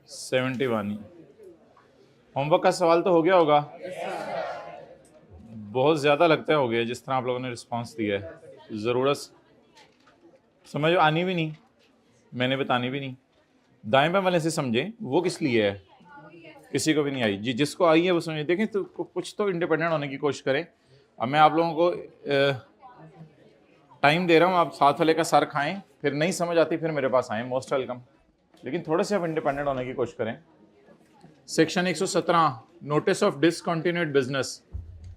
71। Homework का सवाल तो हो गया होगा। बहुत ज़्यादा लगता है हो गया, जिस तरह आप लोगों ने रिस्पांस दिया है। ज़रूरत समझ आनी भी नहीं, मैंने बतानी भी नहीं। दाएं बाएं वाले से समझें वो किस लिए है, किसी को भी नहीं आई जी, जिसको आई है वो समझे। देखें तो कुछ तो इंडिपेंडेंट होने की कोशिश करें। अब मैं आप लोगों को टाइम दे रहा हूँ, आप साथ वाले का सर खाएं, फिर नहीं समझ आती फिर मेरे पास आएँ, मोस्ट वेलकम। लेकिन थोड़े से आप इंडिपेंडेंट होने की कोशिश करें। Section 117, notice of discontinued business,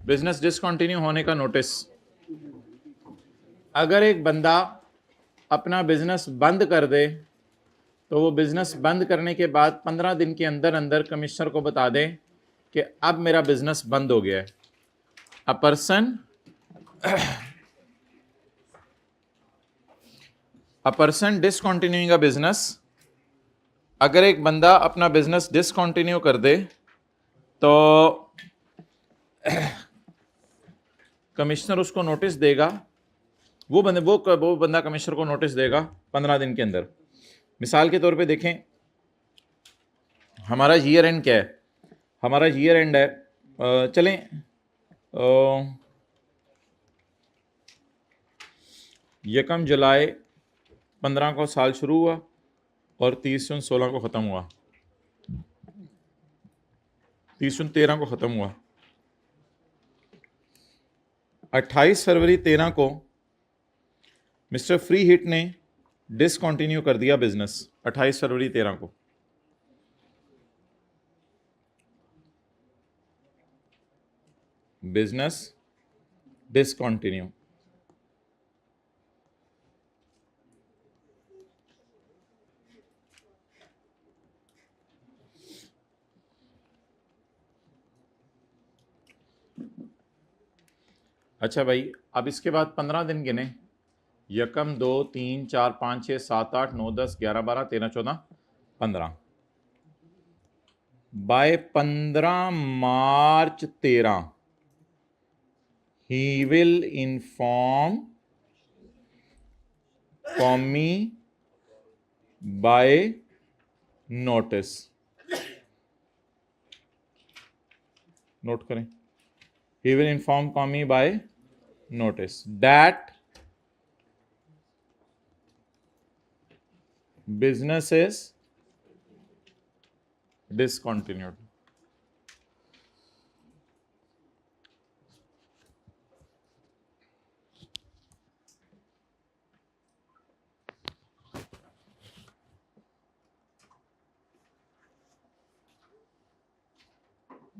business discontinue होने का नोटिस। अगर एक बंदा अपना बिजनेस बंद कर दे तो वो बिजनेस बंद करने के बाद 15 दिन के अंदर अंदर कमिश्नर को बता दे कि अब मेरा बिजनेस बंद हो गया है। A person discontinuing a business, अगर एक बंदा अपना बिजनेस डिसकंटिन्यू कर दे तो कमिश्नर उसको नोटिस देगा। वो बंदा कमिश्नर को नोटिस देगा 15 दिन के अंदर। मिसाल के तौर पे देखें, हमारा ईयर एंड क्या है, हमारा ईयर एंड है चलें 1 जुलाई 15 को साल शुरू हुआ और 30 जून 16 को ख़त्म हुआ, 30 जून 13 को ख़त्म हुआ। 28 फरवरी 13 को मिस्टर फ्री हिट ने डिसकंटिन्यू कर दिया बिजनेस। 28 फरवरी 13 को बिजनेस डिसकंटिन्यू। अच्छा भाई, अब इसके बाद 15 दिन गिने, 1 2 3 4 5 6 7 8 9 10 11 12 13 14 15। By 15 March 13 he will inform कॉमी by notice। नोट करें, he will inform कॉमी by notice that business is discontinued।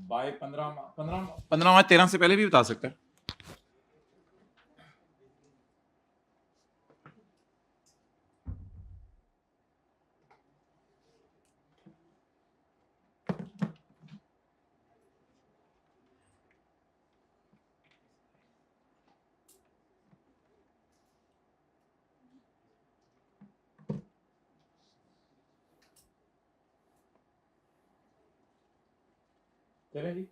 By 15 March 13 से पहले भी बता सकते हैं। चलें जी,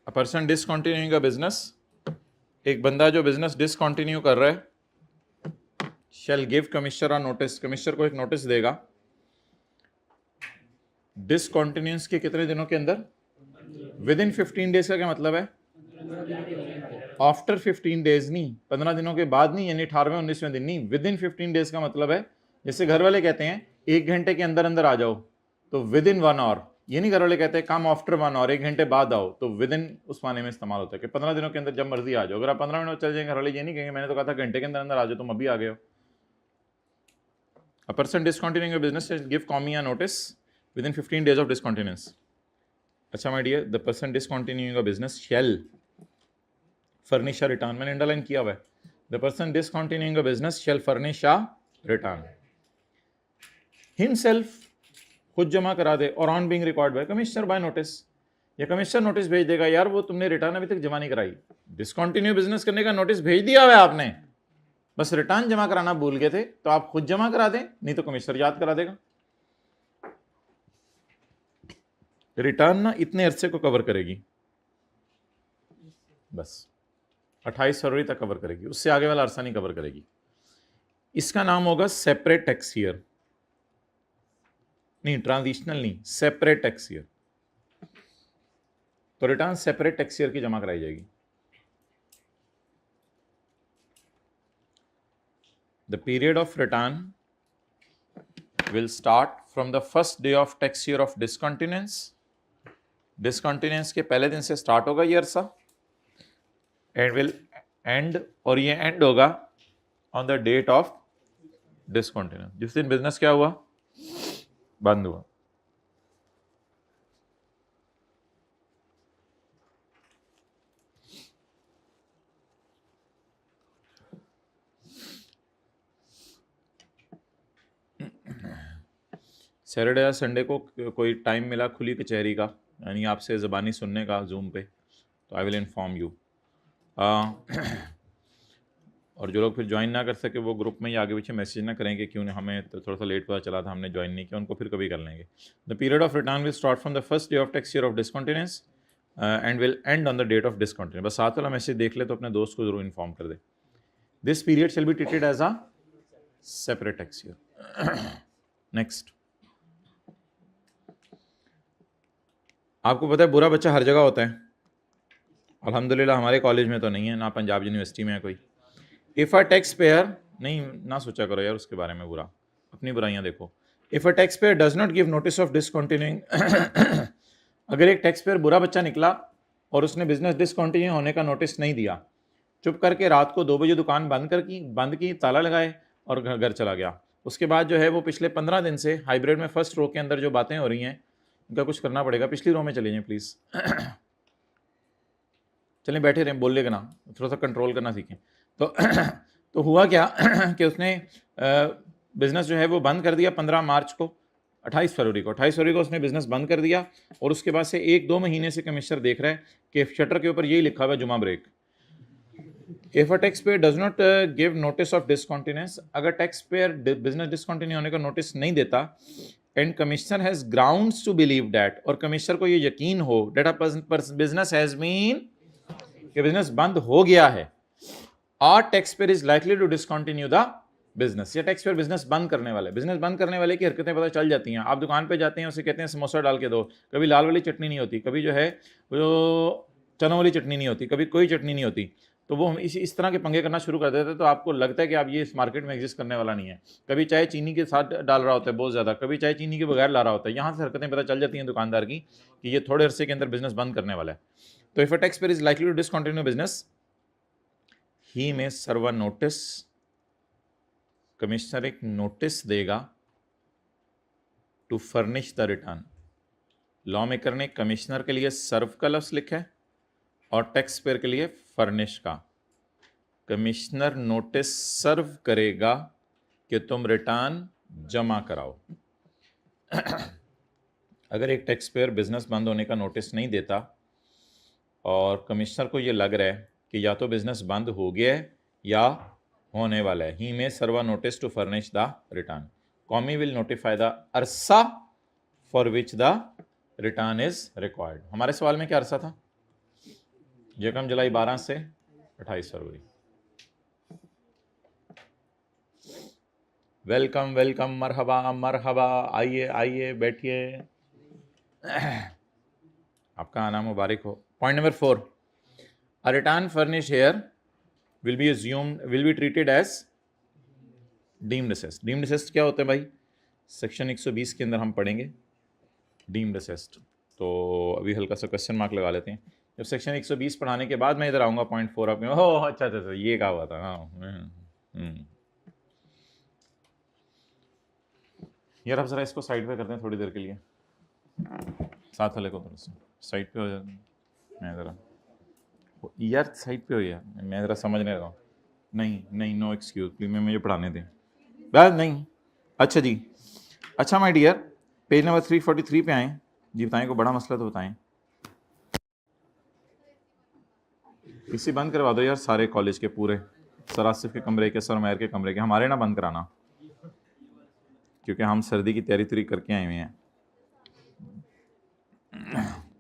a person discontinuing a business, एक बंदा जो बिजनेस डिसकंटिन्यू कर रहा है, shall give commissioner a notice, commissioner को एक नोटिस देगा। डिसकंटिन्यूंस के कितने दिनों के अंदर? विद इन 15 डेज का क्या मतलब है? आफ्टर 15 डेज नहीं, 15 दिनों के बाद नहीं, यानी 18वें 19वें दिन नहीं, विद इन 15 डेज का मतलब है जैसे घर वाले कहते हैं 1 घंटे के अंदर अंदर आ जाओ, तो विद इन 1 आवर। ये नहीं घर वाले कहते हैं कम आफ्टर 1 आवर, 1 घंटे बाद आओ, तो विद इन उस माने में इस्तेमाल होता है कि 15 दिनों के अंदर जब मर्जी आ जाओ। अगर आप 15 मिनट चल जाएंगे, घर वाले ये नहीं कहेंगे मैंने तो कहा था घंटे के अंदर अंदर आ जाओ, तुम अभी आ गए हो। A person discontinuing a business give कॉमी a notice within 15 days of discontinuance. अच्छा my dear, the person discontinuing a business shall furnish a return, मैंने अंडरलाइन किया हुआ है। The person discontinuing a business shall furnish a return himself, खुद जमा करा दे, और on being record by commissioner by notice, या कमिश्नर नोटिस भेज देगा यार वो तुमने रिटर्न अभी तक जमा नहीं कराई, डिसकंटिन्यू बिजनेस करने का नोटिस भेज दिया हुआ है आपने, बस रिटर्न जमा कराना भूल गए थे, तो आप खुद जमा करा दें, नहीं तो कमिश्नर याद करा देगा। रिटर्न ना इतने अरसे को कवर करेगी, बस 28 फरवरी तक कवर करेगी, उससे आगे वाला अरसा नहीं कवर करेगी। इसका नाम होगा सेपरेट टैक्स ईयर, नहीं ट्रांजिशनल नहीं, सेपरेट टैक्स ईयर। तो रिटर्न सेपरेट टैक्स ईयर की जमा कराई जाएगी। The period of return will start from the first day of tax year of discontinuance. डिसकंटिन्यूंस के पहले दिन से स्टार्ट होगा ये अरसा, एंड विल एंड, और ये एंड होगा ऑन द डेट ऑफ डिसकंटिन्यूंस, जिस दिन बिजनेस क्या हुआ, बंद हुआ। सैटरडे या संडे को कोई टाइम मिला खुली कचहरी का, यानी आपसे ज़बानी सुनने का जूम पे, तो आई विल इन्फॉर्म यू। और जो लोग फिर ज्वाइन ना कर सके वो ग्रुप में ही आगे पीछे मैसेज ना करेंगे, क्यों हमें तो थोड़ा सा लेट पता चला था, हमने ज्वाइन नहीं किया, उनको फिर कभी कर लेंगे। The period of return will start from the first day of tax year of discontinuance and will end on the date of discontinuance. बस साथ वाला मैसेज देख ले तो अपने दोस्त को जरूर इन्फॉर्म कर दे। This period shall be treated as a separate tax year. Next, आपको पता है बुरा बच्चा हर जगह होता है, अल्हम्दुलिल्लाह हमारे कॉलेज में तो नहीं है, ना पंजाब यूनिवर्सिटी में है कोई। इफ़ अ टैक्स पेयर, नहीं ना सोचा करो यार उसके बारे में बुरा, अपनी बुराइयां देखो। If a tax payer does not give notice of discontinuing, अगर एक टैक्स पेयर बुरा बच्चा निकला और उसने बिजनेस डिसकंटिन्यू होने का नोटिस नहीं दिया, चुप करके रात को 2 बजे दुकान बंद की, ताला लगाए और घर चला गया, उसके बाद जो है वो पिछले 15 दिन से हाइब्रिड में फर्स्ट रो के अंदर जो बातें हो रही हैं उनका कुछ करना पड़ेगा। पिछली रो में चले जाएं प्लीज़। चलें बैठे रहें, बोलने का ना, थोड़ा सा कंट्रोल करना सीखें। तो हुआ क्या कि उसने बिज़नेस जो है वो बंद कर दिया 15 मार्च को, 28 फरवरी को उसने बिज़नेस बंद कर दिया, और उसके बाद से 1-2 महीने से कमिश्नर देख रहा है कि शटर के ऊपर यही लिखा हुआ है जुमा break. If a tax payer does not give notice of discontinuance, अगर टैक्स पेयर बिजनेस डिसकंटिन्यू होने का नोटिस नहीं देता, and commissioner has grounds to believe that, और कमिश्नर को ये यकीन हो that a business has been, कि बिजनेस बंद हो गया है, और tax payer is likely to discontinue the business, या टैक्स पेयर बिजनेस बंद करने वाले, बिजनेस बंद करने वाले की हरकतें पता चल जाती हैं। आप दुकान पे जाते हैं, उसे कहते हैं समोसा डाल के दो, कभी लाल वाली चटनी नहीं होती, कभी जो है वो चनों वाली चटनी नहीं होती, कभी कोई चटनी नहीं होती, तो वो इस तरह के पंगे करना शुरू कर देते हैं। तो आपको लगता है कि आप ये इस मार्केट में एग्जिस्ट करने वाला नहीं है। कभी चाय चीनी के साथ डाल रहा होता है बहुत ज़्यादा, कभी चाय चीनी के बगैर ला रहा होता है। यहाँ से हरकतें पता चल जाती हैं दुकानदार की कि ये थोड़े अरसे के अंदर बिजनेस बंद करने वाला है। तो if a tax payer is likely to discontinue business, he may serve a notice, commissioner एक नोटिस देगा to furnish the return. Law maker ने कमिश्नर के लिए सर्व का लफ्ज लिखा है और टैक्स पेयर के लिए फर्निश का। कमिश्नर नोटिस सर्व करेगा कि तुम रिटर्न जमा कराओ। अगर एक टैक्स पेयर बिजनेस बंद होने का नोटिस नहीं देता और कमिश्नर को ये लग रहा है कि या तो बिजनेस बंद हो गया है या होने वाला है, he may serve notice to furnish the return. Commie will notify the अरसा for which the return is required. हमारे सवाल में क्या अरसा था? यकम जुलाई 12 से 28 फरवरी। वेलकम वेलकम, मरहबा मरहबा, आइए आइए बैठिए, आपका आना मुबारक हो। Point number 4, a return furnish here will be treated as deemed assessed। deemed assessed क्या होता है भाई? सेक्शन 120 के अंदर हम पढ़ेंगे deemed assessed। तो अभी हल्का सा क्वेश्चन मार्क लगा लेते हैं। जब सेक्शन 120 पढ़ाने के बाद मैं इधर आऊँगा पॉइंट 4 आप हो, अच्छा ये कहा हुआ था। हाँ यार आप ज़रा इसको साइड पे करते हैं थोड़ी देर के लिए, साथ वाले को थोड़ा सा साइड पे हो जाते हैं। मैं ज़रा यार साइड पे हो यार, मैं ज़रा समझ नहीं रहा हूँ। नहीं नो एक्सक्यूज प्लीज, मैं मुझे पढ़ाने दें बस। नहीं अच्छा जी, अच्छा माय डियर, पेज नंबर 343 पे आएँ जी, बताएं, को बड़ा मसला तो बताएं। इसी बंद करवा दो यार सारे कॉलेज के पूरे, सर आसिफ के कमरे के, सर उमैर के कमरे के, हमारे ना बंद कराना, क्योंकि हम सर्दी की तैयारी तुरी करके आए हुए हैं।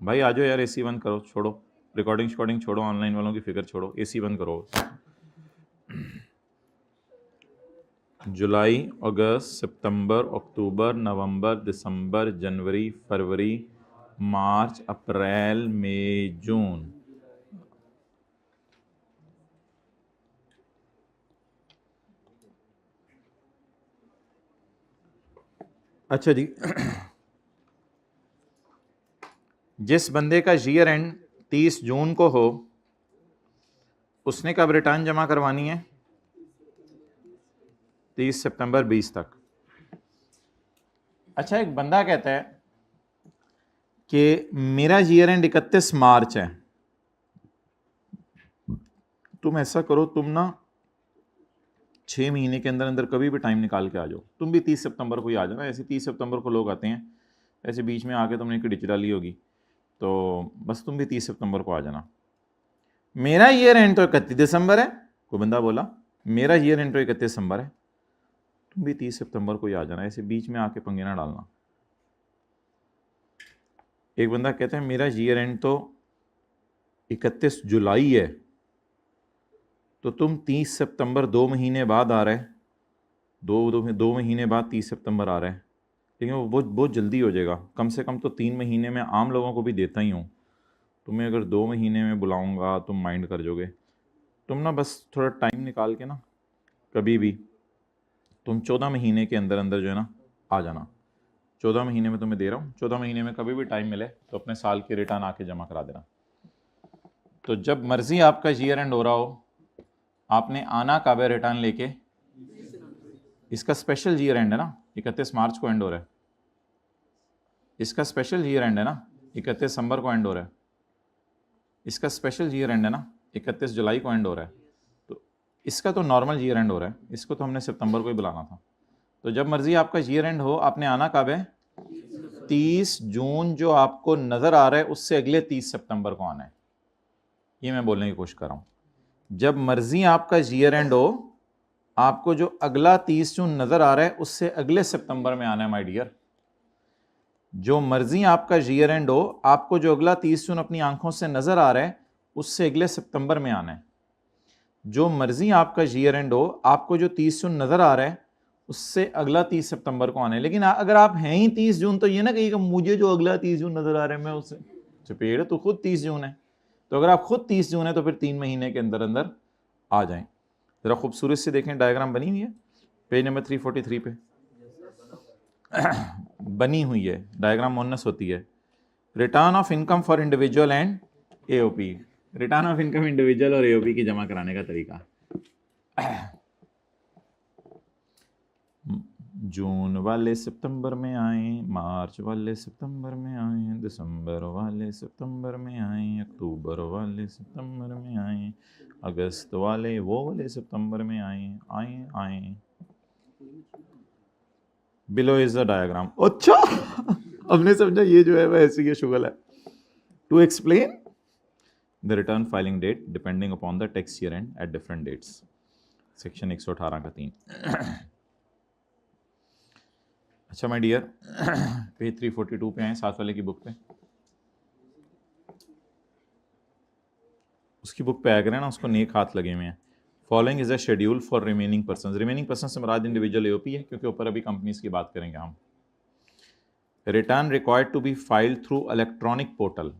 भाई आ जाओ यार, एसी बंद करो, छोड़ो रिकॉर्डिंग छोड़ो, ऑनलाइन वालों की फिक्र छोड़ो, एसी बंद करो। जुलाई, अगस्त, सितंबर, अक्टूबर, नवंबर, दिसंबर, जनवरी, फरवरी, मार्च, अप्रैल, मई, जून। अच्छा जी, जिस बंदे का ईयर एंड 30 जून को हो, उसने कब रिटर्न जमा करवानी है? 30 सितंबर 20 तक। अच्छा, एक बंदा कहता है कि मेरा ईयर एंड 31 मार्च है। तुम ऐसा करो, तुम ना 6 महीने के अंदर अंदर कभी भी टाइम निकाल के आ जाओ। तुम भी 30 सितंबर को ही आ जाना। ऐसे 30 सितंबर को लोग आते हैं, ऐसे बीच में आके तुमने एक डिच डाली होगी, तो बस तुम भी 30 सितंबर को आ जाना। मेरा ईयर एंड तो 31 दिसंबर है। कोई बंदा बोला मेरा ईयर एंड तो 31 दिसंबर है, तुम भी 30 सितंबर को ही आ जाना। ऐसे बीच में आके पंगे ना डालना। एक बंदा कहता है मेरा ईयर एंड तो 31 जुलाई है, तो तुम 30 सितंबर 2 महीने बाद आ रहे, दो महीने बाद 30 सितंबर आ रहे हैं, लेकिन वो बहुत जल्दी हो जाएगा। कम से कम तो 3 महीने में आम लोगों को भी देता ही हूँ। तुम्हें अगर 2 महीने में बुलाऊंगा तुम माइंड कर जोगे। तुम ना बस थोड़ा टाइम निकाल के ना, कभी भी तुम 14 महीने के अंदर अंदर जो है ना आ जाना। 14 महीने में तुम्हें दे रहा हूँ, 14 महीने में कभी भी टाइम मिले तो अपने साल की रिटर्न आके जमा करा देना। तो जब मर्जी आपका ईयर एंड हो रहा हो, आपने आना कब है रिटर्न लेके? इसका स्पेशल ईयर एंड है ना, 31 मार्च को एंड हो रहा है। इसका स्पेशल ईयर एंड है ना, 31 दिसंबर को एंड हो रहा है। इसका स्पेशल ईयर एंड है ना, 31 जुलाई को एंड हो रहा है। तो इसका तो नॉर्मल ईयर एंड हो रहा है, इसको तो हमने सितंबर को ही बुलाना था। तो जब मर्जी आपका ईयर एंड हो, आपने आना कब है? 30 जून जो आपको नज़र आ रहा है उससे अगले 30 सितंबर को आना है। ये मैं बोलने की कोशिश कर रहा हूँ। जब मर्जी आपका ईयर एंड हो, आपको जो अगला 30 जून नज़र आ रहा है उससे अगले सितंबर में आना है माय डियर। जो मर्जी आपका ईयर एंड हो, आपको जो अगला 30 जून अपनी आंखों से नज़र आ रहा है उससे अगले सितंबर में आना है। जो मर्जी आपका ईयर एंड हो, आपको जो 30 जून नज़र आ रहा है उससे अगला 30 सितंबर को आना है। लेकिन अगर आप हैं ही 30 जून, तो ये ना कहिएगा मुझे जो अगला 30 जून नज़र आ रहा है मैं उससे चपेड़, तो खुद 30 जून है। तो अगर आप खुद 30 जून है तो फिर 3 महीने के अंदर अंदर आ जाएं। ज़रा खूबसूरत से देखें, डायग्राम बनी हुई है पेज नंबर 343 पे बनी हुई है, डायग्राम मोनस होती है। Return of income for individual and AOP. Return of income individual और एओपी की जमा कराने का तरीका। जून वाले सितंबर में आए, मार्च वाले सितंबर में आए, दिसंबर वाले सितंबर में आए, अक्टूबर वाले सितंबर में आए, अगस्त वाले वो वाले सितंबर में आए आए आए। Below is the diagram. अच्छा हमने समझा ये जो है वह ऐसी ये शुगल है। To explain the return filing date depending upon the tax year end at different dates, section 118 का 3। अच्छा माय डियर, पेज 342 पे आए, साथ वाले की बुक पे। उसकी बुक पे आया करें ना, उसको नेक हाथ लगे हुए हैं। Following is a schedule for remaining person. Remaining person से मुराद इंडिविजुअल एओपी है, क्योंकि ऊपर अभी कंपनीज की बात करेंगे हम। Return required to be filed through electronic portal.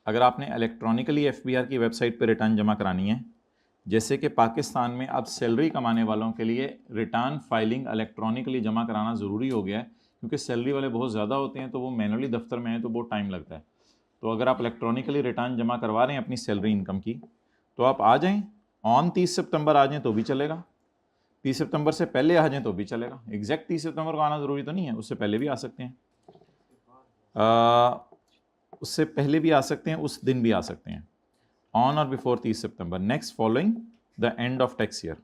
अगर आपने इलेक्ट्रॉनिकली एफबीआर की वेबसाइट पर रिटर्न जमा करानी है, जैसे कि पाकिस्तान में अब सैलरी कमाने वालों के लिए रिटर्न फाइलिंग इलेक्ट्रॉनिकली जमा कराना ज़रूरी हो गया है, क्योंकि सैलरी वाले बहुत ज़्यादा होते हैं तो वो मैनुअली दफ्तर में हैं तो बहुत टाइम लगता है। तो अगर आप इलेक्ट्रॉनिकली रिटर्न जमा करवा रहे हैं अपनी सैलरी इनकम की, तो आप आ जाएं, ऑन 30 सितंबर आ जाएं तो भी चलेगा, 30 सितंबर से पहले आ जाएं तो भी चलेगा। एग्जैक्ट 30 सितंबर को आना ज़रूरी तो नहीं है, उससे पहले भी आ सकते हैं, उससे पहले भी आ सकते हैं, उस दिन भी आ सकते हैं। ऑन और before 30 September, next following the end of tax year.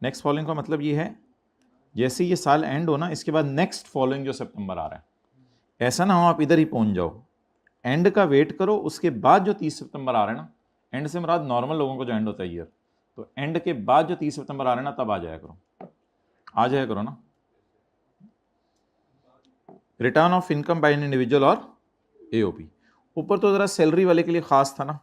Next following का मतलब ये है जैसे ये साल एंड हो ना, इसके बाद नेक्स्ट फॉलोइंग जो सितंबर आ रहा है, ऐसा ना हो आप इधर ही पहुंच जाओ, एंड का वेट करो, उसके बाद जो 30 सितंबर आ रहा है ना एंड से मुराद नॉर्मल लोगों को जो एंड होता है ईयर, तो एंड के बाद जो 30 सितंबर आ रहा है ना, तब आ जाया करो, आ जाया करो ना। Return of income by an individual और एओपी। ऊपर तो ज़रा सैलरी वाले के लिए ख़ास था ना,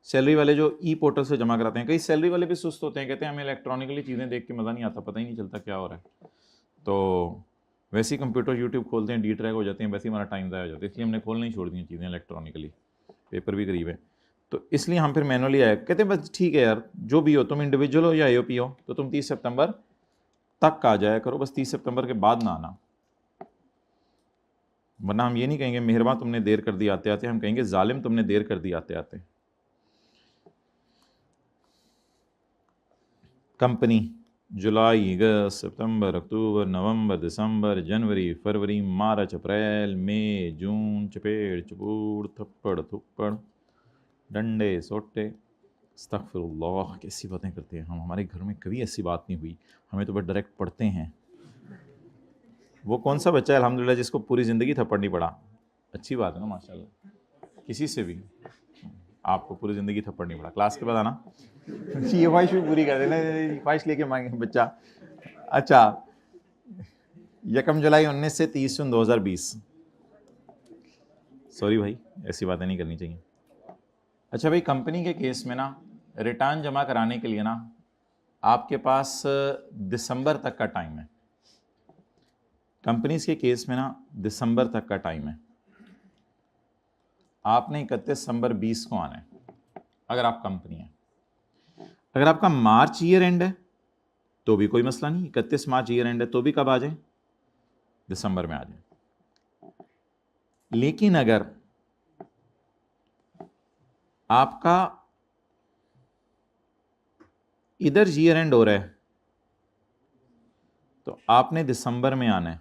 सैलरी वाले जो ई पोर्टल से जमा कराते हैं। कई सैलरी वाले भी सुस्त होते हैं, कहते हैं हमें इलेक्ट्रॉनिकली चीज़ें देख के मज़ा नहीं आता, पता ही नहीं चलता क्या हो रहा है। तो वैसे ही कंप्यूटर यूट्यूब खोलते हैं, डी ट्रैक हो जाते हैं, वैसे ही हमारा टाइम ज़ाया हो जाता है। इसलिए हमने खोलना ही छोड़ दी चीज़ें इलेक्ट्रॉनिकली, पेपर भी करीब है, तो इसलिए हम फिर मैनुअली आए। कहते हैं बस ठीक है यार, जो भी हो, तुम इंडिविजुअल हो या एओपी हो, तो तुम 30 सितंबर तक आ जाया करो, बस 30 सितंबर के बाद ना आना। वरना हम ये नहीं कहेंगे मेहरबान तुमने देर कर दी आते आते, हम कहेंगे जालिम तुमने देर कर दी आते आते। कंपनी जुलाई, अगस्त, सितंबर, अक्टूबर, नवंबर, दिसंबर, जनवरी, फरवरी, मार्च, अप्रैल, मई, जून, चपेड़ चपूड़, थप्पड़ थुप्पड़, डंडे सोटे। अस्तगफिरुल्लाह, कैसी बातें करते हैं हम, हमारे घर में कभी ऐसी बात नहीं हुई, हमें तो बस डायरेक्ट पढ़ते हैं। वो कौन सा बच्चा है अल्हम्दुलिल्लाह जिसको पूरी ज़िंदगी थप्पड़ नहीं पड़ा? अच्छी बात है ना माशाल्लाह, किसी से भी आपको पूरी ज़िंदगी थप्पड़ नहीं पड़ा, क्लास के बाद आना ये ख्वाहिश भी पूरी कर देना, ख्वाहिश लेके मांगे बच्चा। अच्छा, 1 जुलाई 19 से 30 जून 2020। सॉरी भाई, ऐसी बातें नहीं करनी चाहिए। अच्छा भाई, कंपनी के केस में ना रिटर्न जमा कराने के लिए ना आपके पास दिसंबर तक का टाइम है। कंपनीज के केस में ना दिसंबर तक का टाइम है। आपने 31 दिसंबर 20 को आना है अगर आप कंपनी है। अगर आपका मार्च ईयर एंड है तो भी कोई मसला नहीं, 31 मार्च ईयर एंड है तो भी कब आ जाए? दिसंबर में आ जाए। लेकिन अगर आपका इधर ईयर एंड हो रहा है तो आपने दिसंबर में आना है।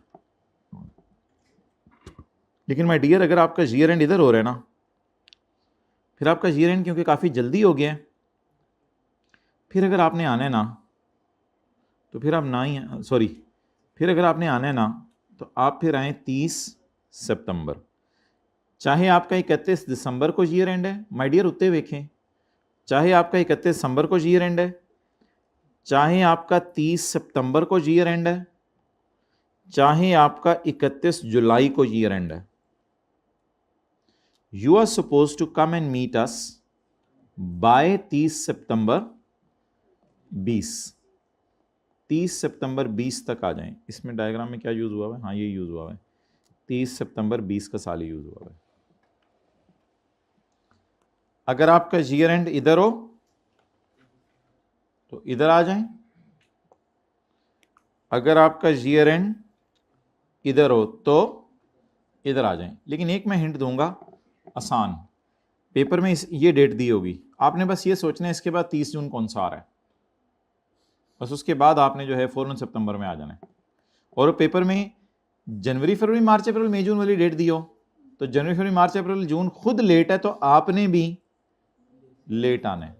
लेकिन माय डियर, अगर आपका ईयर एंड इधर हो रहा है ना, फिर आपका ईयर एंड क्योंकि काफ़ी जल्दी हो गया है, फिर अगर आपने आना है ना तो फिर आप ना ही, सॉरी, फिर अगर आपने आना है ना तो आप फिर आए 30 सितंबर। चाहे आपका 31 दिसंबर को ईयर एंड है, माय डियर उत्ते देखें, चाहे आपका 31 दिसंबर को ईयर एंड है, चाहे आपका 30 सितंबर को ईयर एंड है, चाहे आपका 31 जुलाई को ईयर एंड है, you are suppose to come and meet us by 30 सितंबर 20। 30 सितंबर 20 तक आ जाएं। इसमें डायग्राम में क्या यूज हुआ है? हाँ, ये यूज हुआ है, 30 सितंबर 20 का साल यूज हुआ है। अगर आपका ईयर एंड इधर हो तो इधर आ जाएं, अगर आपका ईयर एंड इधर हो तो इधर आ जाएं। लेकिन एक मैं हिंट दूंगा, आसान, पेपर में ये डेट दी होगी, आपने बस ये सोचना है इसके बाद 30 जून कौन सा आ रहा है, बस उसके बाद आपने जो है फौरन सितंबर में आ जाना है। और पेपर में जनवरी फरवरी मार्च अप्रैल मई जून वाली डेट दी हो तो जनवरी फरवरी मार्च अप्रैल जून खुद लेट है तो आपने भी लेट आना है।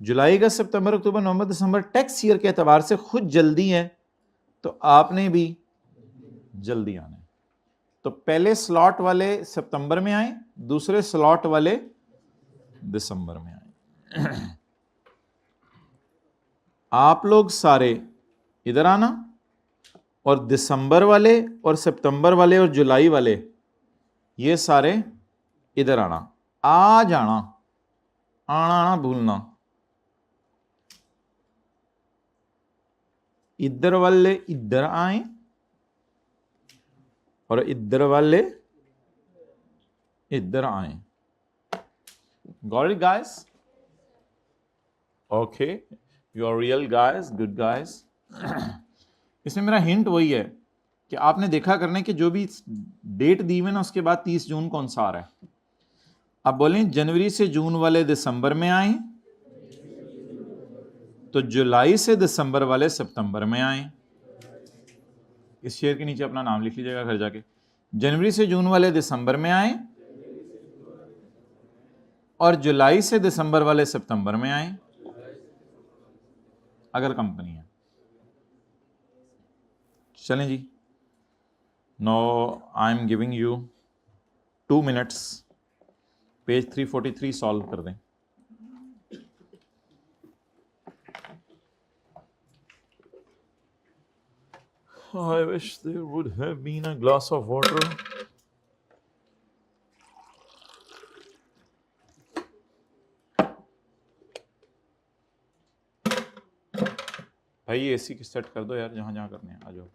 जुलाई अगस्त सितंबर अक्टूबर नवंबर दिसंबर टैक्स ईयर के एतबार से खुद जल्दी है तो आपने भी जल्दी आना है। तो पहले स्लॉट वाले सितंबर में आए, दूसरे स्लॉट वाले दिसंबर में आए। आप लोग सारे इधर आना और दिसंबर वाले और सितंबर वाले और जुलाई वाले ये सारे इधर आना। आ जाना, आना ना भूलना। इधर वाले इधर आए और इधर वाले इधर आए। Got it guys? Okay, you are real guys, good guys. इसमें मेरा हिंट वही है कि आपने देखा करने कि जो भी डेट दी हुई ना उसके बाद 30 जून कौन सा आ रहा है। अब बोलें जनवरी से जून वाले दिसंबर में आए तो जुलाई से दिसंबर वाले सितंबर में आए। इस शेयर के नीचे अपना नाम लिख लीजिएगा घर जाके। जनवरी से जून वाले दिसंबर में आए और जुलाई से दिसंबर वाले सितंबर में आए अगर कंपनी है। चलें जी, no I am giving you 2 minutes, page 343 solve कर दें। I wish there would have been a glass of water. भाई एसी की सेट कर दो यार, जहाँ जहाँ करने हैं आ जाओ।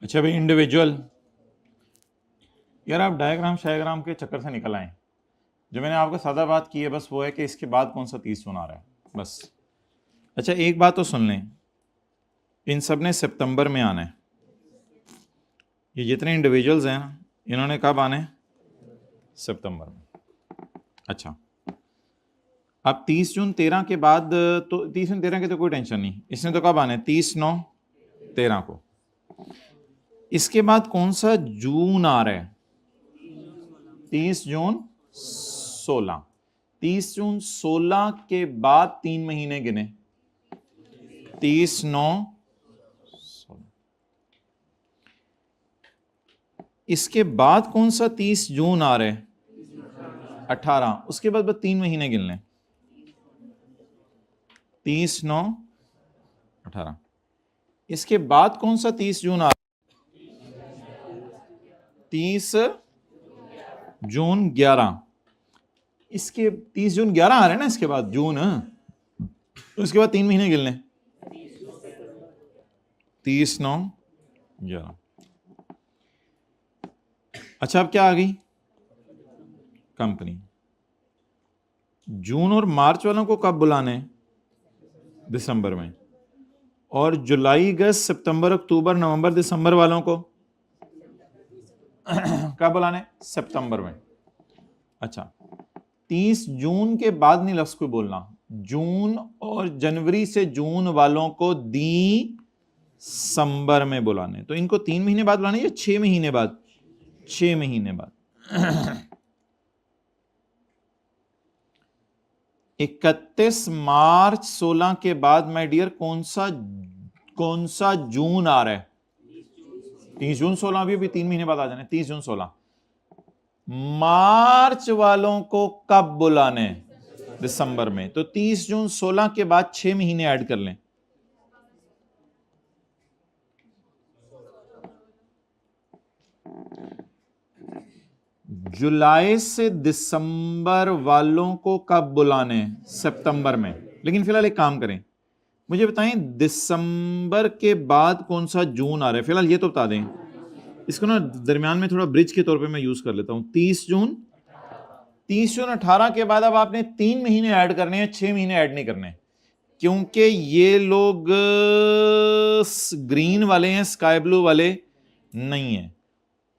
अच्छा भाई, इंडिविजुअल यार, आप डायग्राम के चक्कर से निकल आए। जो मैंने आपको सादा बात की है बस वो है कि इसके बाद कौन सा 30 जून आ रहा है बस। अच्छा एक बात तो सुन लें, इन सब ने सितंबर में आना है। ये जितने इंडिविजुअल्स हैं ना, इन्होंने कब आना है? सितंबर में। अच्छा, अब 30 जून 13 के बाद, तो 30 जून 13 की तो कोई टेंशन नहीं, इसने तो कब आना है? 30/9/13 को। इसके बाद कौन सा जून आ रहा है? 30 जून 16। 30 जून 16 के बाद 3 महीने गिने, 30/9/16। इसके बाद कौन सा 30 जून आ रहा है? 18। उसके बाद बस 3 महीने गिन लें, 30/9/18। इसके बाद कौन सा 30 जून आ रहा है? 30 जून 11। इसके 30 जून 11 आ रहे हैं ना, इसके बाद जून, तो इसके बाद 3 महीने गिन लें, 30/9/11। अच्छा अब क्या आ गई? कंपनी। जून और मार्च वालों को कब बुलाने हैं? दिसंबर में। और जुलाई अगस्त सितंबर अक्टूबर नवंबर दिसंबर वालों को कब बुलाने? सितंबर में। अच्छा, 30 जून के बाद नहीं लफ्ज कोई बोलना। जून और जनवरी से जून वालों को दिसंबर में बुलाने। तो इनको 3 महीने बाद बुलाने या 6 महीने बाद? 6 महीने बाद। 31 मार्च 16 के बाद माय डियर कौन सा जून आ रहा है? 30 जून 16 भी 3 महीने बाद आ जाने। 30 जून 16। मार्च वालों को कब बुलाने? दिसंबर में। तो 30 जून 16 के बाद 6 महीने ऐड कर लें, जुलाई से दिसंबर वालों को कब बुलाने? सितंबर में। लेकिन फिलहाल एक काम करें, मुझे बताएं दिसंबर के बाद कौन सा जून आ रहा है? फिलहाल ये तो बता दें। इसको ना दरमियान में थोड़ा ब्रिज के तौर पे मैं यूज कर लेता हूं। 30 जून 18 के बाद अब आपने 3 महीने ऐड करने हैं, 6 महीने ऐड नहीं करने, क्योंकि ये लोग ग्रीन वाले हैं, स्काई ब्लू वाले नहीं है।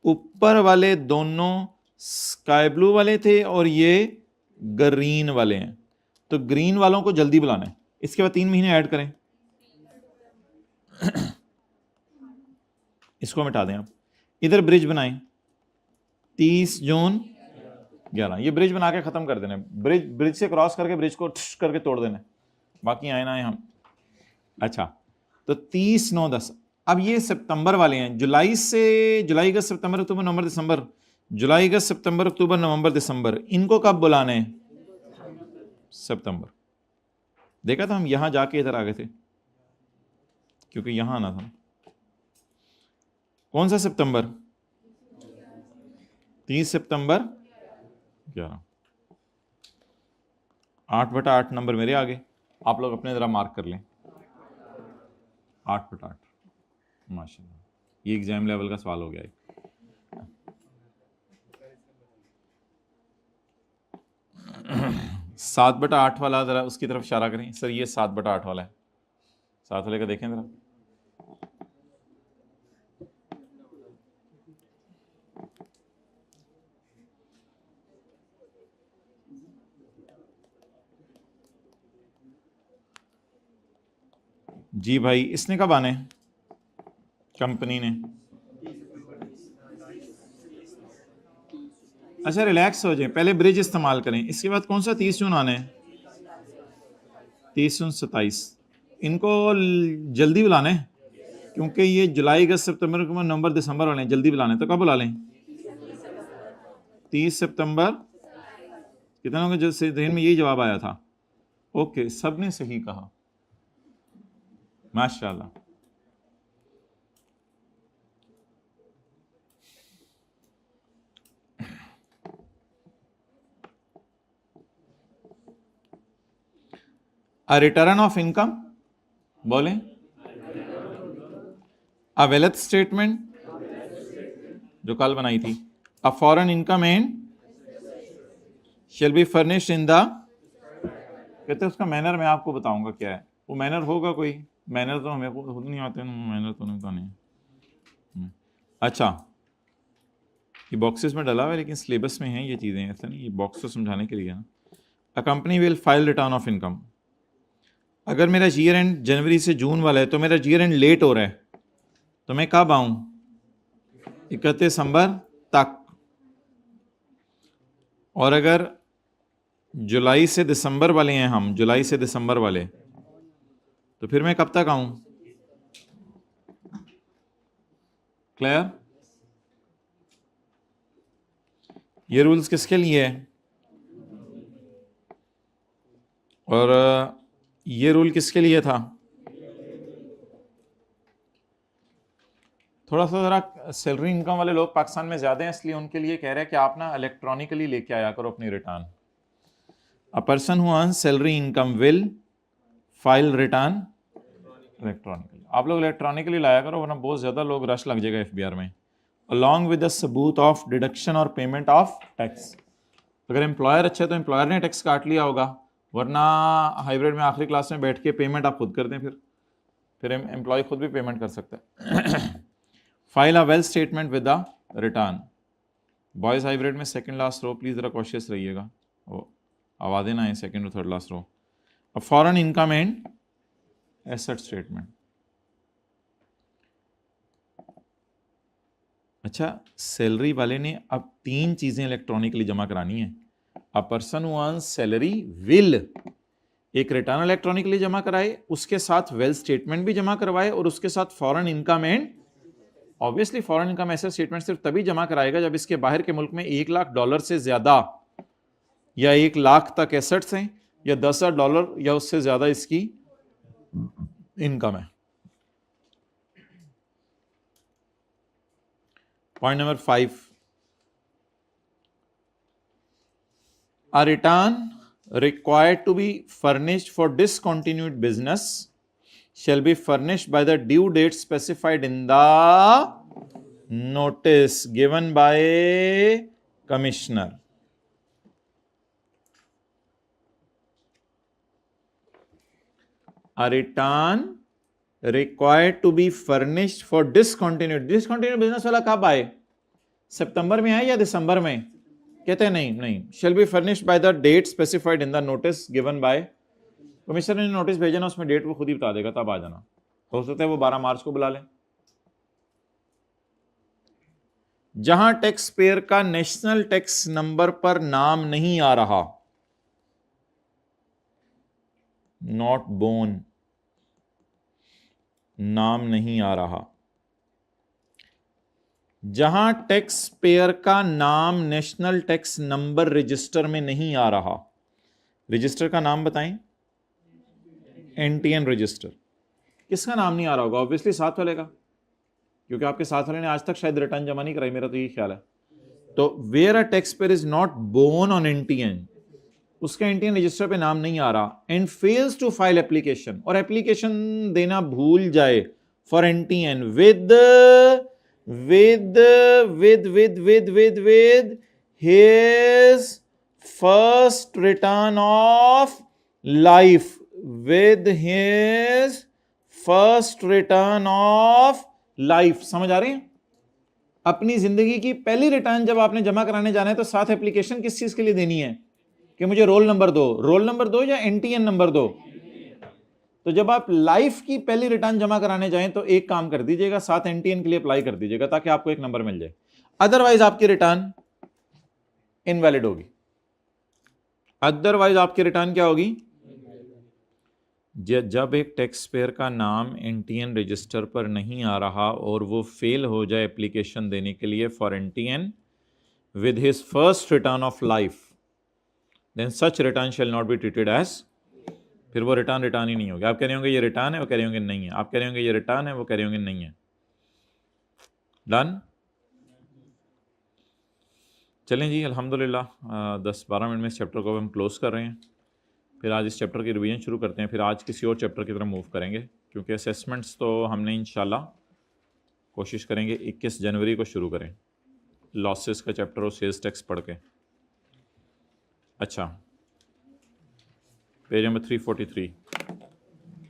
ऊपर वाले दोनों स्काई ब्लू वाले थे और ये ग्रीन वाले हैं। तो ग्रीन वालों को जल्दी बुलाना है। इसके बाद 3 महीने ऐड करें। इसको मिटा दें आप। इधर ब्रिज बनाएं, 30 जून 11। ये ब्रिज बना के खत्म कर देना। ब्रिज से क्रॉस करके ब्रिज को करके तोड़ देना, बाकी आए ना आए हम। अच्छा, तो 30/9/10। अब ये सितंबर वाले हैं। जुलाई अगस्त सितंबर अक्टूबर नवंबर दिसंबर, जुलाई अगस्त सितंबर अक्टूबर नवंबर दिसंबर, इनको कब बुलाने हैं? सितंबर। देखा था हम यहां जाके इधर आ गए थे, क्योंकि यहां आना था। कौन सा सितंबर? 30 सितंबर 11। 8/8 नंबर मेरे आगे, आप लोग अपने ज़रा मार्क कर लें। 8/8 माशाल्लाह, ये एग्जाम लेवल का सवाल हो गया है। 7/8 वाला ज़रा उसकी तरफ इशारा करें सर, ये 7/8 वाला है, 7 वाले का देखें ज़रा। जी भाई, इसने कब आने, कंपनी ने? अच्छा रिलैक्स हो जाए, पहले ब्रिज इस्तेमाल करें, इसके बाद कौन सा 30 जून आने हैं? 30 जून 27, इनको जल्दी बुलाने, क्योंकि ये जुलाई अगस्त सितंबर नवंबर दिसंबर वाले हैं, जल्दी बुलाने, तो कब बुला लें? 30 सितंबर। कितने लोगों के जहन में यही जवाब आया था? ओके, सब ने सही कहा, माशाल्लाह। अ रिटर्न ऑफ इनकम, बोलें। अ वेल्थ स्टेटमेंट, जो कल बनाई थी। A foreign income and shall be furnished in the, कहते हैं उसका मैनर मैं आपको बताऊंगा क्या है, वो मैनर होगा कोई, मैनर तो हमें खुद नहीं आते, मैनर तो नहीं नहीं। अच्छा, ये बॉक्सेस में डला हुआ है लेकिन सिलेबस में है ये चीज़ें, ऐसा नहीं, ये बॉक्स तो समझाने के लिए ना। A company will file return of income, अगर मेरा ईयर एंड जनवरी से जून वाला है तो मेरा ईयर एंड लेट हो रहा है, तो मैं कब आऊँ? 31 दिसंबर तक। और अगर जुलाई से दिसंबर वाले हैं हम, जुलाई से दिसंबर वाले, तो फिर मैं कब तक आऊं? क्लियर? ये रूल्स किसके लिए है? और ये रूल किसके लिए था? थोड़ा सा ज़रा सैलरी इनकम वाले लोग पाकिस्तान में ज़्यादा हैं, इसलिए उनके लिए कह रहे हैं कि आप ना इलेक्ट्रॉनिकली लेके आया करो अपनी return. A person who earns salary income will file return electronically. आप लोग इलेक्ट्रॉनिकली लाया करो, वरना बहुत ज़्यादा लोग रश लग जाएगा FBR में। अलॉन्ग विद द सबूत ऑफ डिडक्शन और पेमेंट ऑफ टैक्स। अगर एम्प्लॉयर अच्छा है तो एम्प्लॉयर ने टैक्स काट लिया होगा, वरना हाइब्रिड में आखिरी क्लास में बैठ के पेमेंट आप खुद कर दें, फिर एम्प्लॉय खुद भी पेमेंट कर सकता है। File a well statement with the return. Boys hybrid में सेकंड लास्ट रो, प्लीज़ ज़रा कॉशियस रहिएगा, वो आवाज़ें ना आए सेकंड और थर्ड लास्ट रो। अब foreign income and asset statement. अच्छा, सैलरी वाले ने अब 3 चीज़ें इलेक्ट्रॉनिकली जमा करानी है। A person who earns salary will एक रिटर्न इलेक्ट्रॉनिकली जमा कराए, उसके साथ वेल स्टेटमेंट भी जमा करवाए, और उसके साथ foreign income and, obviously foreign income asset statement सिर्फ तभी जमा कराएगा जब इसके बाहर के मुल्क में $1,00,000 से ज्यादा या 1,00,000 तक एसेट्स हैं, या $10,000 या उससे ज्यादा इसकी इनकम है। Point number 5, a return required to be furnished for discontinued business shall be furnished by the due date specified in the notice given by commissioner. A return required to be furnished for discontinued business वाला कब आए? सितंबर में आए या दिसंबर में? कहते हैं नहीं, shall be furnished by the date specified in the notice given by commissioner ने नोटिस भेजा ना, उसमें डेट वो खुद ही बता देगा, तब आ जाना। हो सकता है वो 12 मार्च को बुला लें। जहां टैक्स पेयर का नेशनल टैक्स नंबर पर नाम नहीं आ रहा, नॉट बोर्न, नाम नहीं आ रहा, जहां टैक्स पेयर का नाम नेशनल टैक्स नंबर रजिस्टर में नहीं आ रहा, रजिस्टर का नाम बताएं। NTN register. किसका नाम नहीं आ रहा होगा? ऑब्वियसली साथ वाले का, क्योंकि आपके साथ वाले ने आज तक शायद रिटर्न जमा नहीं कराई, मेरा तो यही ख्याल है। तो where a tax payer is not born on NTN, उसका इंडियन रजिस्टर पे नाम नहीं आ रहा and fails to file application, और एप्लीकेशन देना भूल जाए for NTN with his first return of life, with his first return of life। समझ आ रही है? अपनी जिंदगी की पहली रिटर्न जब आपने जमा कराने जाना है तो साथ एप्लीकेशन किस चीज के लिए देनी है कि मुझे रोल नंबर दो या एनटीएन नंबर दो। तो जब आप लाइफ की पहली रिटर्न जमा कराने जाएं तो एक काम कर दीजिएगा, साथ एनटीएन के लिए अप्लाई कर दीजिएगा ताकि आपको एक नंबर मिल जाए, अदरवाइज आपकी रिटर्न इनवैलिड होगी। अदरवाइज आपकी रिटर्न क्या होगी? जब एक टैक्स पेयर का नाम एनटीएन रजिस्टर पर नहीं आ रहा और वो फेल हो जाए एप्लीकेशन देने के लिए for NTN with his first return of life, then such return shall not be treated as, फिर वो रिटर्न ही नहीं होगी। आप कह रहे होंगे ये रिटर्न है, वो कह रहे होंगे नहीं है। आप कह रहे होंगे ये रिटर्न है, वो कह रहे होंगे नहीं है। डन? चलें जी, अल्हम्दुलिल्लाह 10-12 मिनट में इस चैप्टर को हम क्लोज कर रहे हैं। फिर आज इस चैप्टर की रिवीजन शुरू करते हैं, फिर आज किसी और चैप्टर की तरफ मूव करेंगे, क्योंकि असेसमेंट्स तो हमने इंशाल्लाह कोशिश करेंगे 21 जनवरी को शुरू करें, लॉसेस का चैप्टर और सेल्स टैक्स पढ़ के। अच्छा, page number 343,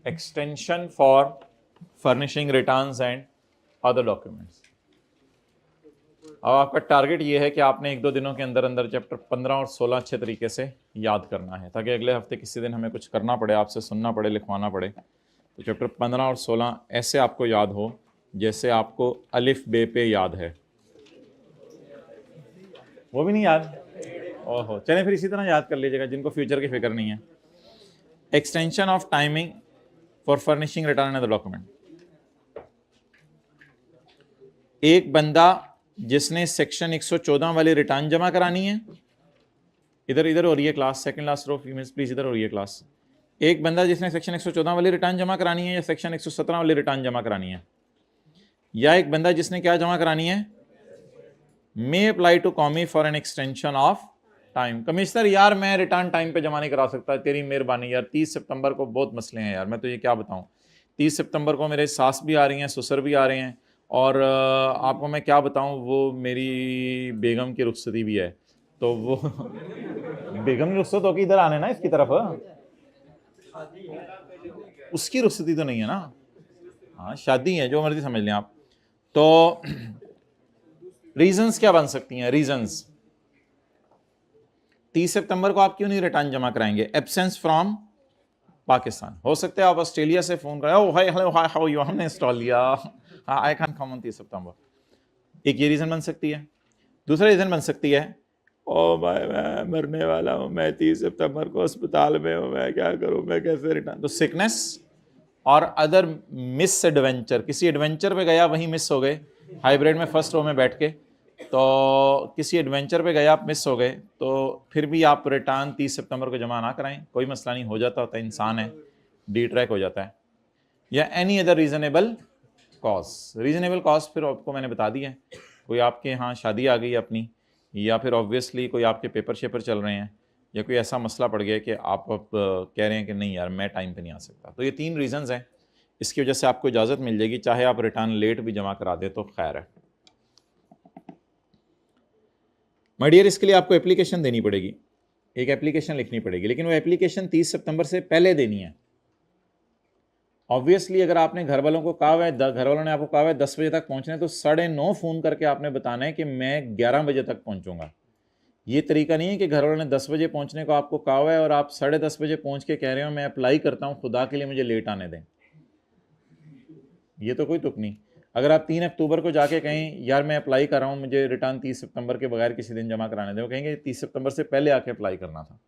extension for furnishing returns and other documents. अब आपका टारगेट ये है कि आपने 1-2 दिनों के अंदर अंदर चैप्टर 15 और 16 अच्छे तरीके से याद करना है, ताकि अगले हफ्ते किसी दिन हमें कुछ करना पड़े, आपसे सुनना पड़े, लिखवाना पड़े, तो चैप्टर 15 और 16 ऐसे आपको याद हो जैसे आपको अलिफ बे पे याद है। वो भी नहीं याद? ओहो, चलें फिर इसी तरह याद कर लीजिएगा जिनको फ्यूचर की फिक्र नहीं है। Extension of timing for furnishing return and the document. एक बंदा जिसने सेक्शन 114 वाली रिटर्न जमा करानी है, इधर हो रही है class, second last row females please इधर हो रही है क्लास। एक बंदा जिसने सेक्शन 114 वाली रिटर्न जमा करानी है या सेक्शन 117 वाली रिटर्न जमा करानी है, या एक बंदा जिसने क्या जमा करानी है, may apply to commie for an extension of time. Commissioner यार मैं रिटर्न टाइम पे जमा नहीं करा सकता, तेरी मेहरबानी यार, 30 सितंबर को बहुत मसले हैं यार, मैं तो ये क्या बताऊं, 30 सितंबर को मेरे सास भी आ रही हैं, ससुर भी आ रहे हैं, और आपको मैं क्या बताऊं, वो मेरी बेगम की रुखसती भी है, तो वो बेगम की रुखसत होकर इधर आने ना इसकी तरफ, उसकी रुखसती तो नहीं है ना, हाँ शादी है, जो मर्जी समझ लें आप। तो रीजंस क्या बन सकती हैं? रीजंस 30 सितंबर को आप क्यों नहीं रिटर्न जमा कराएंगे? एब्सेंस फ्रॉम पाकिस्तान, हो सकता है आप ऑस्ट्रेलिया से फोन करें, oh hi hello hi how you, हमने इंस्टॉल लिया, हाँ आई कैन कम ऑन 30 सितंबर। एक ये रीजन बन सकती है। दूसरा रीजन बन सकती है, ओ भाई मैं मरने वाला हूँ, मैं 30 सितंबर को अस्पताल में हूँ, मैं क्या करूँ, मैं कैसे रिटर्न। तो सिकनेस और अदर मिस एडवेंचर, किसी एडवेंचर पे गया वहीं मिस हो गए, हाइब्रिड में फर्स्ट रो में बैठ के, तो किसी एडवेंचर पे गए आप मिस हो गए, तो फिर भी आप रिटर्न 30 सितंबर को जमा ना कराएं, कोई मसला नहीं, हो जाता होता है, इंसान है, डी ट्रैक हो जाता है। या any other reasonable cause. Reasonable cause फिर आपको मैंने बता दिया है, कोई आपके यहाँ शादी आ गई अपनी, या फिर ऑब्वियसली कोई आपके पेपर शेपर चल रहे हैं, या कोई ऐसा मसला पड़ गया कि आप कह रहे हैं कि नहीं यार मैं टाइम पे नहीं आ सकता। तो ये 3 रीजंस हैं, इसकी वजह से आपको इजाज़त मिल जाएगी, चाहे आप रिटर्न लेट भी जमा करा दे तो खैर है। माय डियर, इसके लिए आपको एप्लीकेशन देनी पड़ेगी, एक एप्लीकेशन लिखनी पड़ेगी, लेकिन वो एप्लीकेशन 30 सितंबर से पहले देनी है। ऑब्वियसली अगर आपने घर वालों को कहा हुआ है, घर वालों ने आपको कहा हुआ है 10 बजे तक पहुंचना है, तो 9:30 फ़ोन करके आपने बताना है कि मैं 11 बजे तक पहुंचूंगा। ये तरीका नहीं है कि घर वालों ने 10 बजे पहुंचने को आपको कहा हुआ है और आप 10:30 बजे पहुंच के कह रहे हो मैं अप्लाई करता हूं, खुदा के लिए मुझे लेट आने दें। ये तो कोई तुक नहीं। अगर आप 3 अक्टूबर को जाके कहें यार मैं अप्लाई कर रहा हूँ, मुझे रिटर्न 30 सितंबर के बगैर किसी दिन जमा कराने दें, वो कहेंगे 30 सितंबर से पहले आके अप्लाई करना था।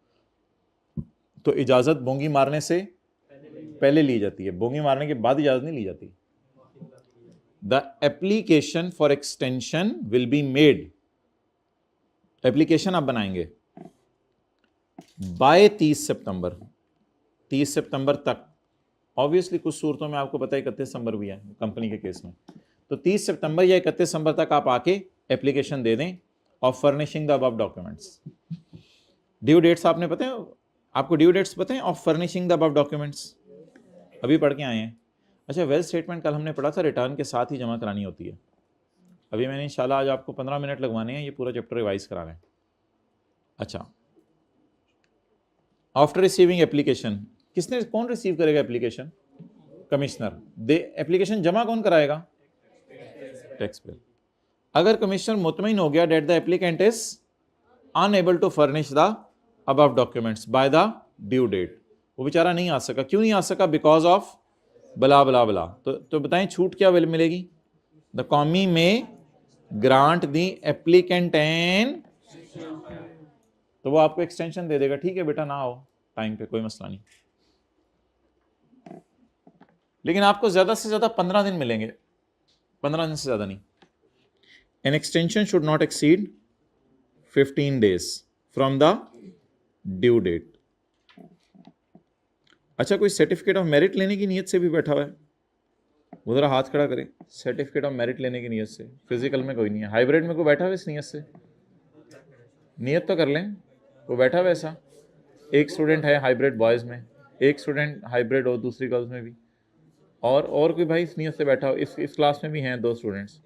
तो इजाज़त बोंगी मारने से पहले ली जाती है, बोंगी मारने के बाद इजाज़त नहीं ली जाती। The application for extension will be made, application आप बनाएंगे बाय 30 सितंबर, 30 सितंबर तक। ऑब्वियसली कुछ सूरतों में आपको पता है 31 दिसंबर भी है कंपनी के केस में, तो 30 सितंबर या 31 दिसंबर तक आप आके एप्लीकेशन दे दें और furnishing the above documents. Due dates आपने पता है, आपको ड्यू डेट्स पता है of furnishing the above documents? अभी पढ़ के आए हैं। अच्छा, वेल्थ स्टेटमेंट कल हमने पढ़ा था रिटर्न के साथ ही जमा करानी होती है। अभी मैंने इंशाल्लाह आज आपको 15 मिनट लगवाने हैं, ये पूरा चैप्टर रिवाइज कराना है। अच्छा, आफ्टर रिसीविंग एप्लीकेशन, किसने, कौन रिसीव करेगा एप्लीकेशन? कमिश्नर। दे एप्लीकेशन जमा कौन कराएगा? Tax payer. अगर कमिश्नर मुतमईन हो गया that the applicant is unable to furnish the above documents by the due date, वो बेचारा नहीं आ सका, क्यों नहीं आ सका? बिकॉज ऑफ बला बला बला। तो बताएं छूट क्या मिलेगी? द कॉमी में ग्रांट दी एप्लीकेंट एन, तो वो आपको एक्सटेंशन दे देगा, ठीक है बेटा ना आओ टाइम पे, कोई मसला नहीं, लेकिन आपको ज्यादा से ज्यादा 15 दिन मिलेंगे, 15 दिन से ज्यादा नहीं। An extension should not exceed 15 days from the due date. अच्छा, कोई सर्टिफिकेट ऑफ मेरिट लेने की नीयत से भी बैठा हुआ है? वो जरा हाथ खड़ा करे, सर्टिफिकेट ऑफ मेरिट लेने की नीयत से। फिजिकल में कोई नहीं है, हाइब्रिड में कोई बैठा हुआ इस नीयत से? नीयत तो कर लें, कोई बैठा हुआ ऐसा? एक स्टूडेंट है हाइब्रिड बॉयज़ में, एक स्टूडेंट हाइब्रिड और दूसरी गर्ल्स में भी, और कोई भाई इस नीयत से बैठा हो? इस क्लास में भी हैं 2 स्टूडेंट्स,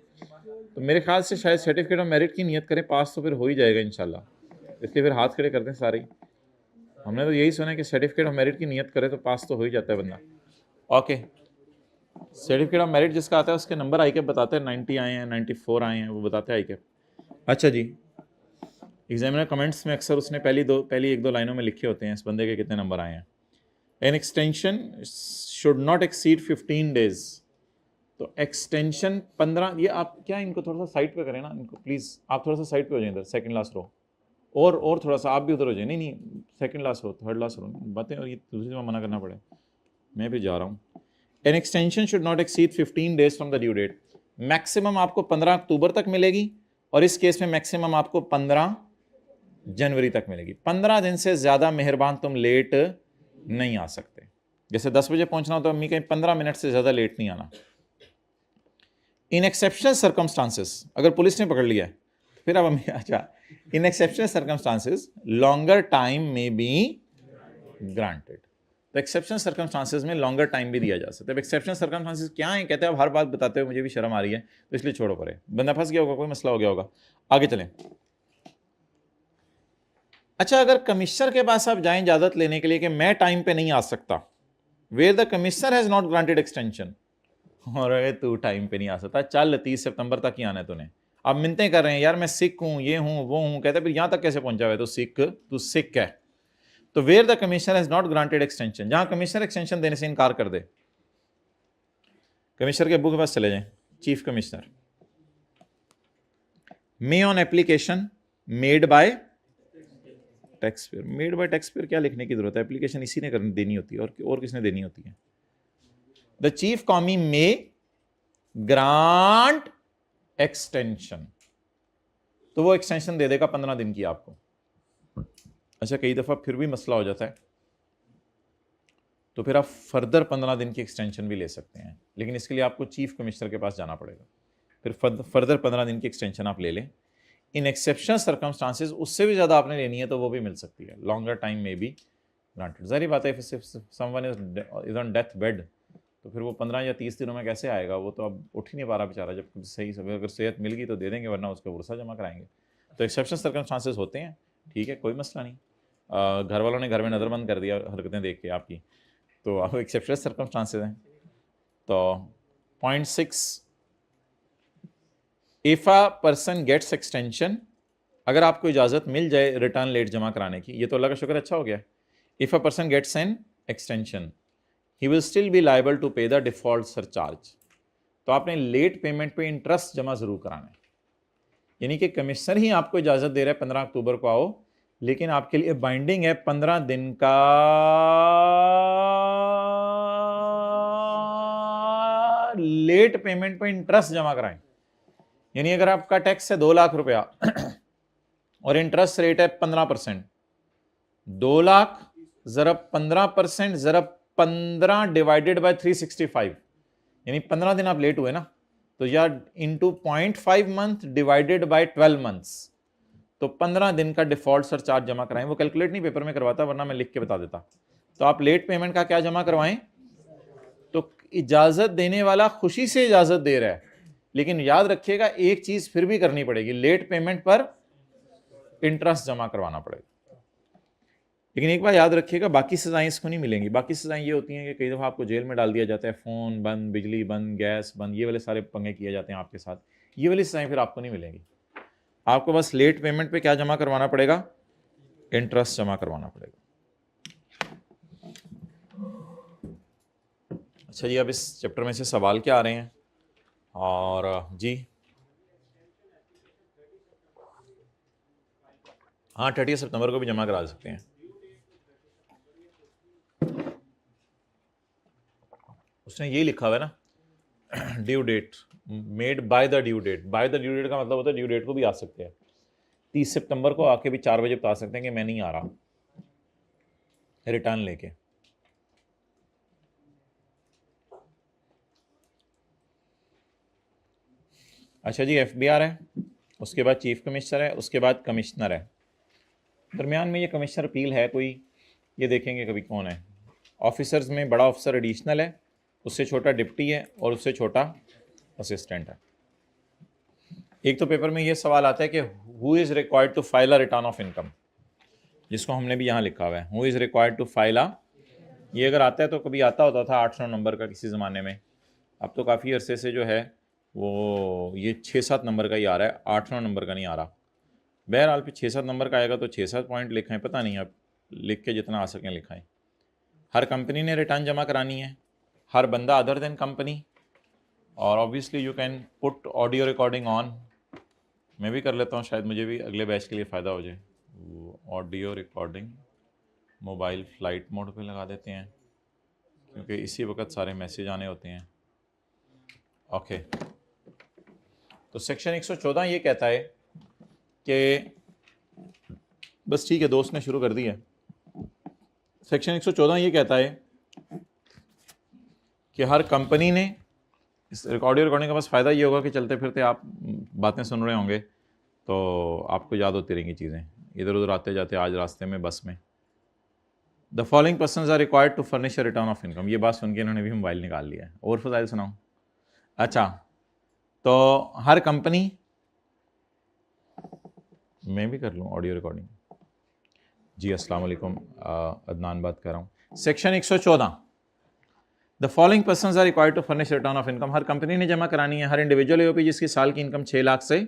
तो मेरे ख्याल से शायद सर्टिफिकेट ऑफ मेरिट की नीयत करें, पास तो फिर हो ही जाएगा इंशाल्लाह। इसलिए फिर हाथ खड़े करते हैं सारे ही। हमने तो यही सुना है कि सर्टिफिकेट ऑफ मेरिट की नीयत करे तो पास तो हो ही जाता है बंदा। ओके, सर्टिफिकेट ऑफ मेरिट जिसका आता है उसके नंबर आई के बताते हैं, 90 आए हैं, 94 आए हैं, वो बताते हैं आई के। अच्छा जी, एग्जामिनर कमेंट्स में अक्सर उसने पहली एक दो लाइनों में लिखे होते हैं इस बंदे के कितने नंबर आए हैं। N extension should not exceed 15 days, तो एक्सटेंशन 15, ये आप क्या इनको थोड़ा सा साइड पे करें ना, इनको प्लीज़ आप थोड़ा सा साइड पे हो जाए, इधर सेकंड लास्ट रो, और थोड़ा सा आप भी उधर हो जाए। नहीं second last row, third last row बातें, और ये दूसरी में मना करना पड़े, मैं भी जा रहा हूँ। An extension should not exceed 15 days from the due date. Maximum आपको 15 अक्टूबर तक मिलेगी, और इस केस में मैक्सिमम आपको 15 जनवरी तक मिलेगी। 15 दिन से ज़्यादा मेहरबान तुम लेट नहीं आ सकते। जैसे 10 बजे पहुंचना हो तो अम्मी कहीं 15 मिनट से ज़्यादा लेट नहीं आना। इन एक्सेप्शनल सर्कमस्टांसेस, अगर पुलिस ने पकड़ लिया है फिर अब अम्मी, अच्छा, इन एक्सेप्शनल सर्कमस्टांसेस लॉन्गर टाइम में बी ग्रांटेड। तो एक्सेप्शनल सर्कमस्टांसेस में लॉन्गर टाइम भी दिया जा सकता है। अब एक्सेप्शनल सर्कमस्टांसेस क्या है? कहते हैं अब हर बात बताते हुए मुझे भी शर्म आ रही है, तो इसलिए छोड़ो परे, बंदा फंस गया होगा, कोई मसला हो गया होगा। आगे चलें। अच्छा, अगर कमिश्नर के पास आप जाएं इजाजत लेने के लिए कि मैं टाइम पे नहीं आ सकता, where the commissioner has not granted extension, और तू टाइम पे नहीं आ सकता, चल 30 सितंबर तक ही आना है तूने। अब मिन्नतें कर रहे हैं, यार मैं सिख हूं, ये हूं, वो हूं, कहते फिर यहां तक कैसे पहुंचा हुआ? तो तू सिख है। तो where the commissioner has not granted extension, जहां कमिश्नर एक्सटेंशन देने से इनकार कर दे, कमिश्नर के अब्बू के पास चले जाएं, chief commissioner, may on application made by tax payer. Made by tax payer क्या लिखने की जरूरत है? एप्लीकेशन इसी ने देनी होती है, और किसने देनी होती है? The chief commie may grant extension, तो वो एक्सटेंशन दे देगा 15 दिन की आपको। अच्छा, कई दफा फिर भी मसला हो जाता है, तो फिर आप फर्दर 15 दिन की एक्सटेंशन भी ले सकते हैं, लेकिन इसके लिए आपको चीफ कमिश्नर के पास जाना पड़ेगा, फिर फर्दर 15 दिन की एक्सटेंशन आप ले लें। इन एक्सेप्शनल सर्कमस्टांसेस उससे भी ज़्यादा आपने लेनी है तो वो भी मिल सकती है, लॉन्गर टाइम में भी ग्रांटेड। ज़ाहिर बात है, someone is on death bed, तो फिर वो 15 या 30 दिनों में कैसे आएगा? वो तो अब उठ ही नहीं पा रहा बेचारा, जब सही समय अगर सेहत मिल गई तो दे देंगे, वरना उसका वर्षा जमा कराएंगे। तो एक्सेप्शनल सर्कमस्टांसेस होते हैं, ठीक है, कोई मसला नहीं। घर वालों ने घर में नज़रबंद कर दिया हरकतें देख के आपकी, तो अब एक्सेप्शनल सर्कमस्टांसेस हैं। तो point 6, if a person gets extension, अगर आपको इजाज़त मिल जाए रिटर्न लेट जमा कराने की, ये तो अल्लाह का शुक्र अच्छा हो गया। If a person gets an extension he will still be liable to pay the default surcharge, तो आपने लेट पेमेंट पे इंटरेस्ट जमा जरूर कराना है। यानी कि कमिश्नर ही आपको इजाज़त दे रहा है 15 अक्टूबर को आओ, लेकिन आपके लिए बाइंडिंग है 15 दिन का लेट पेमेंट पे इंटरेस्ट जमा कराएं। यानी अगर आपका टैक्स है 2 लाख रुपया और इंटरेस्ट रेट है 15%, 2 लाख ज़रब 15% ज़रब 15 डिवाइडेड बाय 365, यानी 15 दिन आप लेट हुए ना, तो यार into 0.5 month divided by 12 months, तो तो 15 दिन का डिफॉल्ट सरचार्ज जमा कराएं। वो कैलकुलेट नहीं पेपर में करवाता, वरना मैं लिख के बता देता। तो आप लेट पेमेंट का क्या जमा करवाएं? तो इजाजत देने वाला खुशी से इजाजत दे रहा है, लेकिन याद रखिएगा एक चीज फिर भी करनी पड़ेगी, लेट पेमेंट पर इंटरेस्ट जमा करवाना पड़ेगा। लेकिन एक बार याद रखिएगा, बाकी सजाएं इसको नहीं मिलेंगी। बाकी सजाएं ये होती हैं कि कई दफ़ा आपको जेल में डाल दिया जाता है, फ़ोन बंद, बिजली बंद, गैस बंद, ये वाले सारे पंगे किए जाते हैं आपके साथ। ये वाली सजाएं फिर आपको नहीं मिलेंगी। आपको बस लेट पेमेंट पे क्या जमा करवाना पड़ेगा? इंटरेस्ट जमा करवाना पड़ेगा। अच्छा जी, अब इस चैप्टर में से सवाल क्या आ रहे हैं? और जी हाँ, 30 सितंबर को भी जमा करा सकते हैं। उसने यही लिखा हुआ है ना, due date made by the due date. By the due date का मतलब होता है ड्यू डेट को भी आ सकते हैं। 30 सितंबर को आके भी 4 बजे बता सकते हैं कि मैं नहीं आ रहा रिटर्न लेके। अच्छा जी, FBR है, उसके बाद चीफ कमिश्नर है, उसके बाद कमिश्नर है। दरमियान में ये कमिश्नर अपील है कोई, ये देखेंगे कभी कौन है। ऑफिसर्स में बड़ा ऑफिसर एडिशनल है, उससे छोटा डिप्टी है, और उससे छोटा असिस्टेंट है। एक तो पेपर में ये सवाल आता है कि who is required to file a return of income, जिसको हमने भी यहाँ लिखा हुआ है, who is required to file a. ये अगर आता है तो कभी आता होता था 8-9 नंबर का किसी ज़माने में, अब तो काफ़ी अरसे से जो है वो ये 6-7 नंबर का ही आ रहा है, 8-9 नंबर का नहीं आ रहा। बहरहाल फिर 6-7 नंबर का आएगा तो 6-7 पॉइंट लिखाएं, पता नहीं, अब लिख के जितना आ सकें लिखाएं। हर कंपनी ने रिटर्न जमा करानी है, हर बंदा अदर देन कंपनी। और obviously you can put audio recording on. मैं भी कर लेता हूँ, शायद मुझे भी अगले बैच के लिए फ़ायदा हो जाए। Audio recording mobile flight mode पे लगा देते हैं, क्योंकि इसी वक्त सारे मैसेज आने होते हैं। ओके, तो सेक्शन 114 ये कहता है कि बस ठीक है, दोस्त ने शुरू कर दी है। सेक्शन 114 ये कहता है कि हर कंपनी ने, इस ऑडियो रिकॉर्डिंग का बस फ़ायदा ये होगा कि चलते फिरते आप बातें सुन रहे होंगे तो आपको याद होती रहेंगी चीज़ें, इधर उधर आते जाते, आज रास्ते में, बस में। The following persons are required to furnish a return of income. ये बात सुन के इन्होंने भी मोबाइल निकाल लिया है। और फजाइल सुनाऊँ? अच्छा, तो हर कंपनी, मैं भी कर लूँ ऑडियो रिकॉर्डिंग जी। अस्सलाम वालेकुम, अदनान बात कर रहा हूँ। Section 114, the following persons are required to furnish return of income. हर कंपनी ने जमा करानी है, हर इंडिविजुअल एओपी जिसकी साल की इनकम 6 लाख से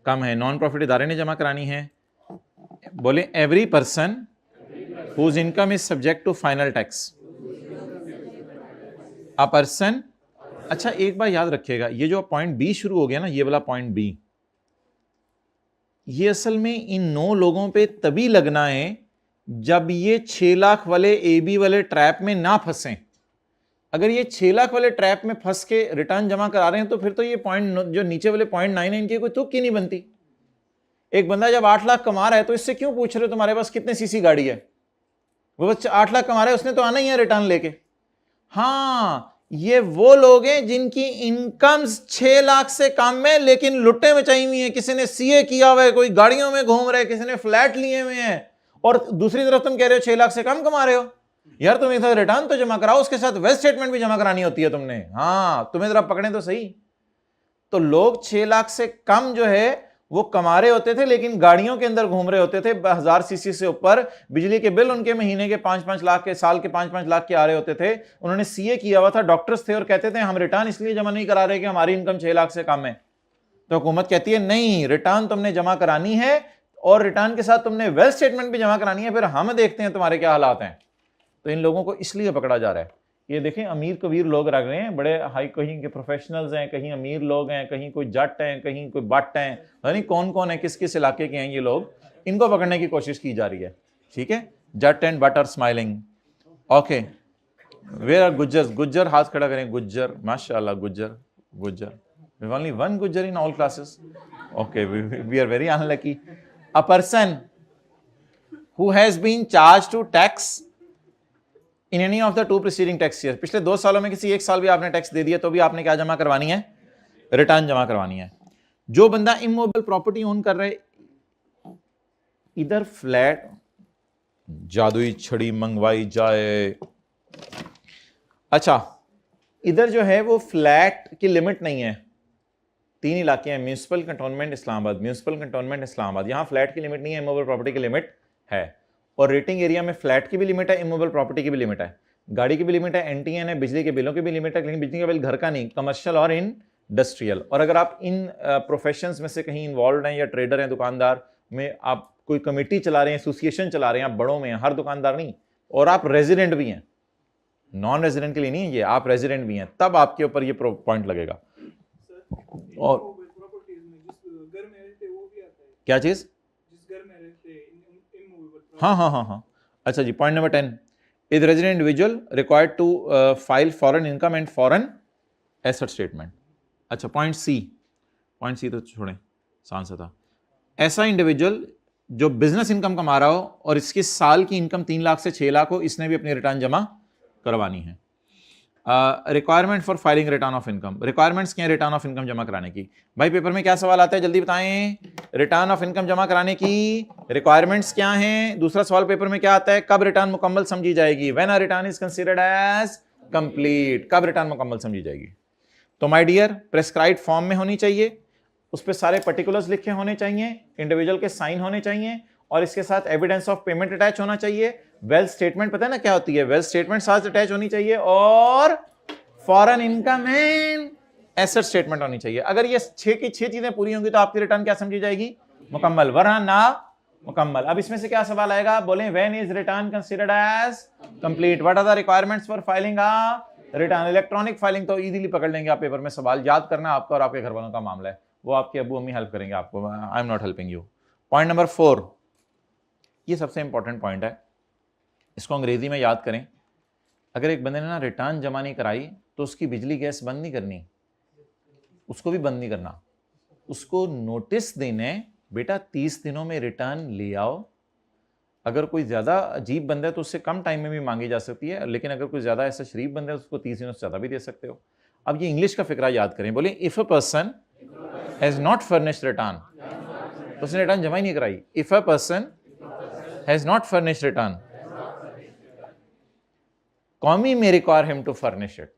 कम है। नॉन प्रॉफिट इदारे ने जमा करानी है। बोले every person whose income is subject to final tax. A person, अच्छा एक बार याद रखिएगा, ये जो पॉइंट बी शुरू हो गया ना, ये वाला पॉइंट बी, ये असल में इन 9 लोगों पे तभी लगना है जब ये 6 लाख वाले AB वाले ट्रैप में ना फंसें। अगर ये 6 लाख वाले ट्रैप में फंस के रिटर्न जमा करा रहे हैं तो फिर तो ये पॉइंट जो नीचे वाले पॉइंट 9 है, इनकी कोई तुक ही नहीं बनती। एक बंदा जब 8 लाख कमा रहा है तो इससे क्यों पूछ रहे हो तुम्हारे पास कितने सीसी गाड़ी है? वो बस 8 लाख कमा रहा है, उसने तो आना ही है रिटर्न लेके। हाँ, ये वो लोग हैं जिनकी इनकम 6 लाख से कम है लेकिन लुट्टे मचाई हुई है। किसी ने CA किया हुआ है, कोई गाड़ियों में घूम रहा है, किसी ने फ्लैट लिए हुए हैं, और दूसरी तरफ तुम कह रहे हो 6 लाख से कम कमा रहे हो। यार तुम एक साथ रिटर्न तो जमा कराओ, उसके साथ वेल्थ स्टेटमेंट भी जमा करानी होती है तुमने। हाँ, तुम्हें जरा पकड़े तो सही। तो लोग 6 लाख से कम जो है वो कमा रहे होते थे लेकिन गाड़ियों के अंदर घूम रहे होते थे 1000 सीसी से ऊपर। बिजली के बिल उनके महीने के 5-5 लाख के, साल के 5-5 लाख के आ रहे होते थे। उन्होंने CA किया हुआ था, डॉक्टर्स थे, और कहते थे हम रिटर्न इसलिए जमा नहीं करा रहे कि हमारी इनकम 6 लाख से कम है। तो हुकूमत कहती है नहीं, रिटर्न तुमने जमा करानी है और रिटर्न के साथ तुमने वेल्थ स्टेटमेंट भी जमा करानी है, फिर हम देखते हैं तुम्हारे क्या हालात हैं। तो इन लोगों को इसलिए पकड़ा जा रहा है। ये देखें, अमीर कबीर लोग रख रहे हैं, बड़े हाई, कहीं के प्रोफेशनल्स हैं, कहीं अमीर लोग हैं, कहीं कोई जट हैं, कहीं कोई बट हैं, यानी कौन कौन है, किस किस इलाके के हैं ये लोग, इनको पकड़ने की कोशिश की जा रही है। ठीक है, Jat and Butt are smiling. Okay, where are Gujjar? Gujjar हाथ खड़ा करें, गुज्जर, माशाल्लाह, Gujjar, Gujjar. Only one Gujjar in all classes. Okay, we are very unlucky. A person who has been charge to tax in any of the 2 preceding tax year. पिछले 2 सालों में किसी एक साल भी आपने टैक्स दे दिया तो भी आपने क्या जमा करवानी है? रिटर्न जमा करवानी है। जो बंदा इमोबल प्रॉपर्टी ओन कर रहे, इधर फ्लैट, जादुई छड़ी मंगवाई जाए। अच्छा, इधर जो है वो फ्लैट की लिमिट नहीं है। 3 इलाके हैं, municipal cantonment Islamabad, municipal cantonment Islamabad. यहाँ फ्लैट की लिमिट नहीं है, इमूवेबल प्रॉपर्टी की लिमिट है। और रेटिंग एरिया में फ्लैट की भी लिमिट है, इमूवेबल प्रॉपर्टी की भी लिमिट है, गाड़ी की भी लिमिट है, एनटीएन है, बिजली के बिलों की भी लिमिट है, लेकिन बिजली का बिल घर का नहीं, कमर्शियल और इंडस्ट्रियल। और अगर आप इन प्रोफेशंस में से कहीं इन्वॉल्व हैं या ट्रेडर हैं, दुकानदार में आप कोई कमेटी चला रहे हैं, एसोसिएशन चला रहे हैं, आप बड़ों में हैं, हर दुकानदार नहीं, और आप रेजिडेंट भी हैं, नॉन रेजिडेंट के लिए नहीं है ये, आप रेजिडेंट भी हैं, तब आपके ऊपर ये पॉइंट लगेगा। और क्या चीज? हाँ। अच्छा जी, point number 10, is resident individual required to file foreign income and foreign asset statement. अच्छा, पॉइंट सी तो छोड़ें, सांस था। ऐसा इंडिविजुअल जो बिजनेस इनकम कमा रहा हो और इसकी साल की इनकम 3 लाख से 6 लाख हो, इसने भी अपनी रिटर्न जमा करवानी है। Requirement for filing return of income, requirements क्या है रिटर्न ऑफ इनकम जमा कराने की? भाई पेपर में क्या सवाल आता है, जल्दी बताएं। रिटर्न ऑफ इनकम जमा कराने की रिक्वायरमेंट्स क्या हैं? दूसरा सवाल पेपर में क्या आता है, कब रिटर्न मुकम्मल समझी जाएगी? When a return is considered as complete, कब रिटर्न मुकम्मल समझी जाएगी? तो माय डियर, प्रेस्क्राइब्ड फॉर्म में होनी चाहिए, उस पर सारे पर्टिकुलर्स लिखे होने चाहिए, इंडिविजुअल के साइन होने चाहिए, और इसके साथ एविडेंस ऑफ पेमेंट अटैच होना चाहिए। वेल्थ स्टेटमेंट पता है ना क्या होती है, वेल्थ स्टेटमेंट साथ अटैच होनी चाहिए, और foreign income and asset statement होनी चाहिए। अगर ये 6 की 6 चीजें पूरी होंगी तो आपकी रिटर्न क्या समझी जाएगी? मुकम्मल, वरना ना मुकम्मल। अब इसमें से क्या सवाल आएगा, बोले when is return considered as complete, what are the requirements for filing a return? Electronic filing तो इजीली पकड़ लेंगे आप, पेपर में सवाल याद करना आपका और आपके घर वालों का मामला है, वो आपके अब्बू अम्मी हेल्प करेंगे आपको, I am not helping you. Point number 4, ये सबसे इंपॉर्टेंट पॉइंट है, इसको अंग्रेजी में याद करें। अगर एक बंदे ने ना रिटर्न जमा नहीं कराई तो उसकी बिजली गैस बंद नहीं करनी, उसको भी बंद नहीं करना, उसको नोटिस देने, बेटा 30 दिनों में रिटर्न ले आओ। अगर कोई ज्यादा अजीब बंदा है तो उससे कम टाइम में भी मांगी जा सकती है, लेकिन अगर कोई ज्यादा ऐसा शरीफ बंदा है उसको 30 दिनों से ज्यादा भी दे सकते हो। अब ये इंग्लिश का फिक्रा याद करें, बोले if a person has not furnished return, तो उसने रिटर्न जमा ही नहीं कराई। If a person has not furnished return, commie may require him to furnish it।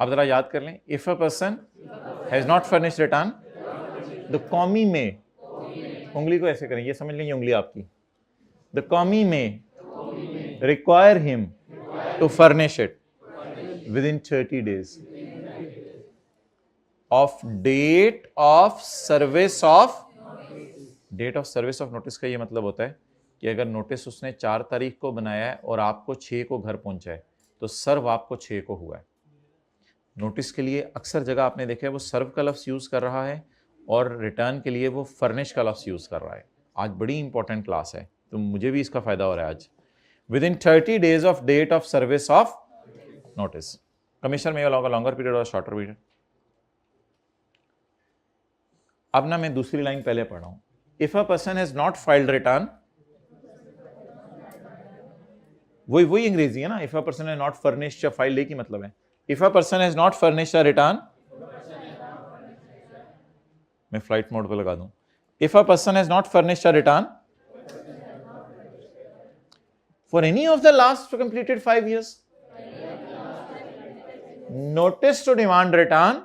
अब जरा याद कर लें, if a person has not furnished return, the commie में, उंगली को ऐसे करें, ये समझ लें ये उंगली आपकी, the commie may require him to furnish it within 30 days of date of service of notice का ये मतलब होता है कि अगर नोटिस उसने 4 तारीख को बनाया है और आपको 6 को घर पहुंचा है तो सर्व आपको 6 को हुआ है। नोटिस के लिए अक्सर जगह आपने देखा है वो सर्व का लफ्ज़ यूज़ कर रहा है और रिटर्न के लिए वो फर्निश का लफ्ज़ यूज़ कर रहा है। आज बड़ी इंपॉर्टेंट क्लास है तो मुझे भी इसका फ़ायदा हो रहा है आज। Within 30 days of date of service of notice. Commissioner may allow a longer period or a shorter period. अब ना मैं दूसरी लाइन पहले पढ़ रहा हूं, if a person has not filed return, वही अंग्रेजी है ना, if a person has not furnished या फाइल्ड की मतलब है, if a person has not furnished a return, मैं फ्लाइट मोड पे लगा दूं, if a person has not furnished a return for any of the last completed 5 years, notice to demand return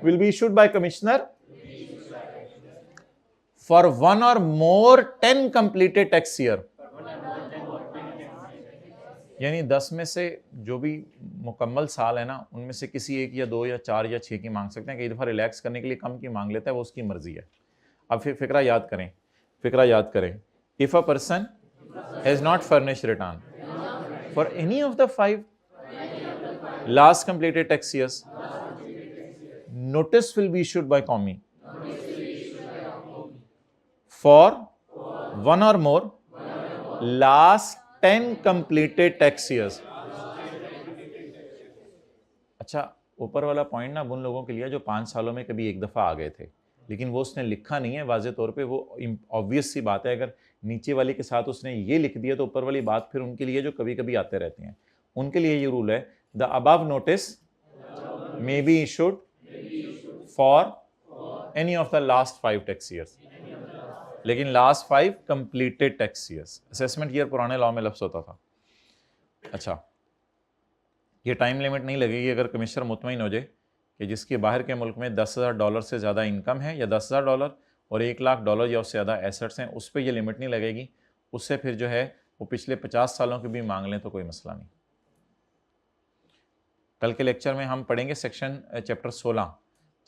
will be issued by commissioner for 1 or more 10 completed tax year। यानी 10 में से जो भी मुकम्मल साल है ना उनमें से किसी एक या 2 या 4 या 6 की मांग सकते हैं, कई दफा रिलैक्स करने के लिए कम की मांग लेता है, वो उसकी मर्जी है। अब फिर फिक्रा याद करें, if a person has not furnished return for any of the 5 last completed tax years, notice will be issued by COMI for 1 or more last 10 completed tax years। अच्छा, ऊपर वाला पॉइंट ना उन लोगों के लिए जो 5 सालों में कभी एक दफा आ गए थे, लेकिन वो उसने लिखा नहीं है वाज़े तौर पे, वो ऑब्वियस सी बात है, अगर नीचे वाले के साथ उसने ये लिख दिया तो ऊपर वाली बात फिर उनके लिए जो कभी कभी आते रहते हैं उनके लिए ये रूल है, the above notice may be issued for any of the last 5 tax years। लेकिन last 5 completed tax years. Assessment year पुराने लॉ में लफ्ज़ होता था। अच्छा, ये टाइम लिमिट नहीं लगेगी अगर कमिश्नर मुतमईन हो जाए कि जिसके बाहर के मुल्क में $10,000 से ज़्यादा इनकम है या $10,000 और $1,00,000 या उससे ज़्यादा एसेट्स हैं, उस पर ये लिमिट नहीं लगेगी। उससे फिर जो है वो पिछले 50 सालों की भी मांग लें तो कोई मसला नहीं। कल के लेक्चर में हम पढ़ेंगे सेक्शन चैप्टर 16।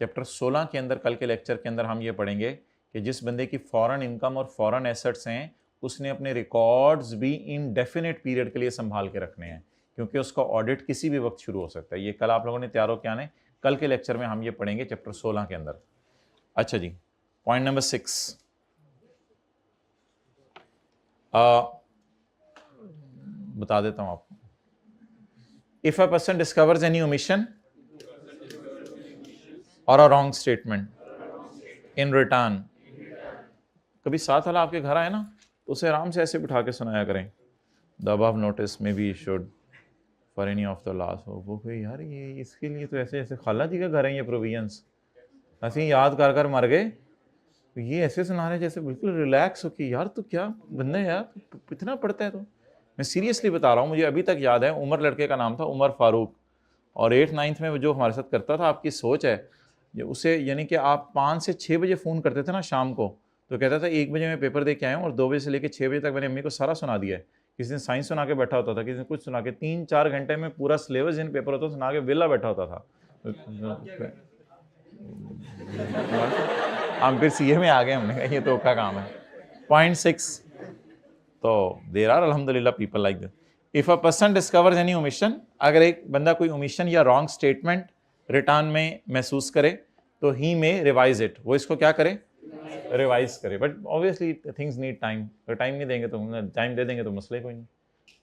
चैप्टर 16 के अंदर कल के लेक्चर के अंदर हम ये पढ़ेंगे कि जिस बंदे की फॉरेन इनकम और फॉरेन एसेट्स हैं उसने अपने रिकॉर्ड्स भी इनडेफिनेट पीरियड के लिए संभाल के रखने हैं, क्योंकि उसका ऑडिट किसी भी वक्त शुरू हो सकता है। ये कल आप लोगों ने तैयार हो क्या आने, कल के लेक्चर में हम ये पढ़ेंगे चैप्टर 16 के अंदर। अच्छा जी, पॉइंट नंबर 6 बता देता हूं आपको। If a person discovers any omission और a wrong statement in return, कभी साथ वाला आपके घर आए ना तो उसे आराम से ऐसे बिठा के सुनाया करें, द अबव नोटिस में be issued for any of the loss. वो कोई यार ये इसके लिए तो ऐसे ऐसे खाला जी का घर है ये प्रोविजंस, ऐसे याद कर कर मर गए, तो ये ऐसे सुना रहे जैसे बिल्कुल रिलैक्स हो कि यार तू क्या बंदा है यार, इतना पढ़ता है तो। मैं सीरियसली बता रहा हूँ, मुझे अभी तक याद है, उमर लड़के का नाम था, उमर फारूक, और 8th-9th में जो हमारे साथ करता था, आपकी सोच है उसे, यानी कि आप 5 से 6 बजे फ़ोन करते थे ना शाम को, तो कहता था 1 बजे मैं पेपर दे के आया हूँ और 2 बजे से लेकर 6 बजे तक मैंने अम्मी को सारा सुना दिया है। किसी दिन साइंस सुना के बैठा होता था, किसी दिन कुछ सुना के, 3-4 घंटे में पूरा सिलेबस जिन पेपर होता सुना के वेला बैठा होता था। हम फिर सीए में आ गए, हमने कहा ये तो का काम है। पॉइंट 6, तो देर आर अल्हम्दुलिल्लाह people like that. If a person discovers any omission, अगर एक बंदा कोई ओमिशन या रॉन्ग स्टेटमेंट रिटर्न में महसूस करे तो ही में रिवाइज इट, वो इसको क्या करे, रिवाइज करे। But obviously things need time, अगर टाइम नहीं देंगे तो, टाइम दे देंगे तो मसले कोई नहीं।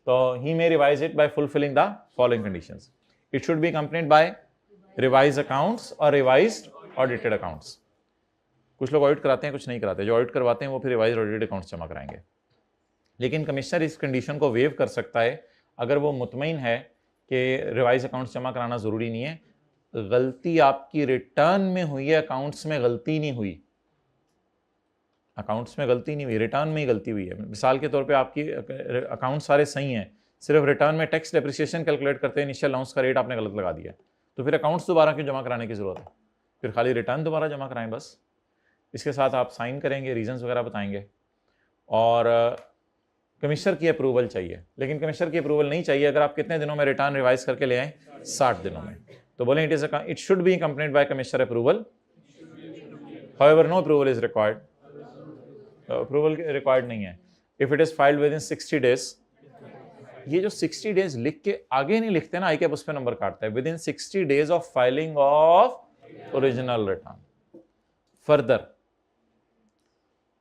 तो ही में revise it by fulfilling the following conditions. It should be accompanied bye revise accounts और रिवाइज्ड ऑडिटेड अकाउंट्स। कुछ लोग ऑडिट कराते हैं, कुछ नहीं कराते। जो ऑडिट करवाते हैं वो फिर रिवाइज ऑडिटेड अकाउंट्स जमा कराएंगे। लेकिन कमिश्नर इस कंडीशन को वेव कर सकता है अगर वो मुतमईन है कि रिवाइज अकाउंट्स जमा कराना ज़रूरी नहीं है, गलती आपकी रिटर्न में हुई है, अकाउंट्स में गलती नहीं हुई, अकाउंट्स में गलती नहीं हुई, रिटर्न में ही गलती हुई है। मिसाल के तौर पे आपकी अकाउंट सारे सही हैं, सिर्फ रिटर्न में टैक्स डेप्रिसिएशन कैलकुलेट करते हैं, इनिशियल अलाउंस का रेट आपने गलत लगा दिया, तो फिर अकाउंट्स दोबारा क्यों जमा कराने की ज़रूरत है, फिर खाली रिटर्न दोबारा जमा कराएं बस। इसके साथ आप साइन करेंगे, रीजंस वगैरह बताएंगे, और कमिश्नर की अप्रूवल चाहिए। लेकिन कमिश्नर की अप्रूवल नहीं चाहिए अगर आप कितने दिनों में रिटर्न रिवाइज करके ले आए, 60 दिनों में। तो बोले it should be accompanied by commissioner approval, however no approval is required, approval required नहीं है। If it is filed within 60 days, ये जो 60 डेज लिख के आगे नहीं लिखते ना, आई कैप उस पर नंबर काटता है, with in 60 days of filing of original return. Further,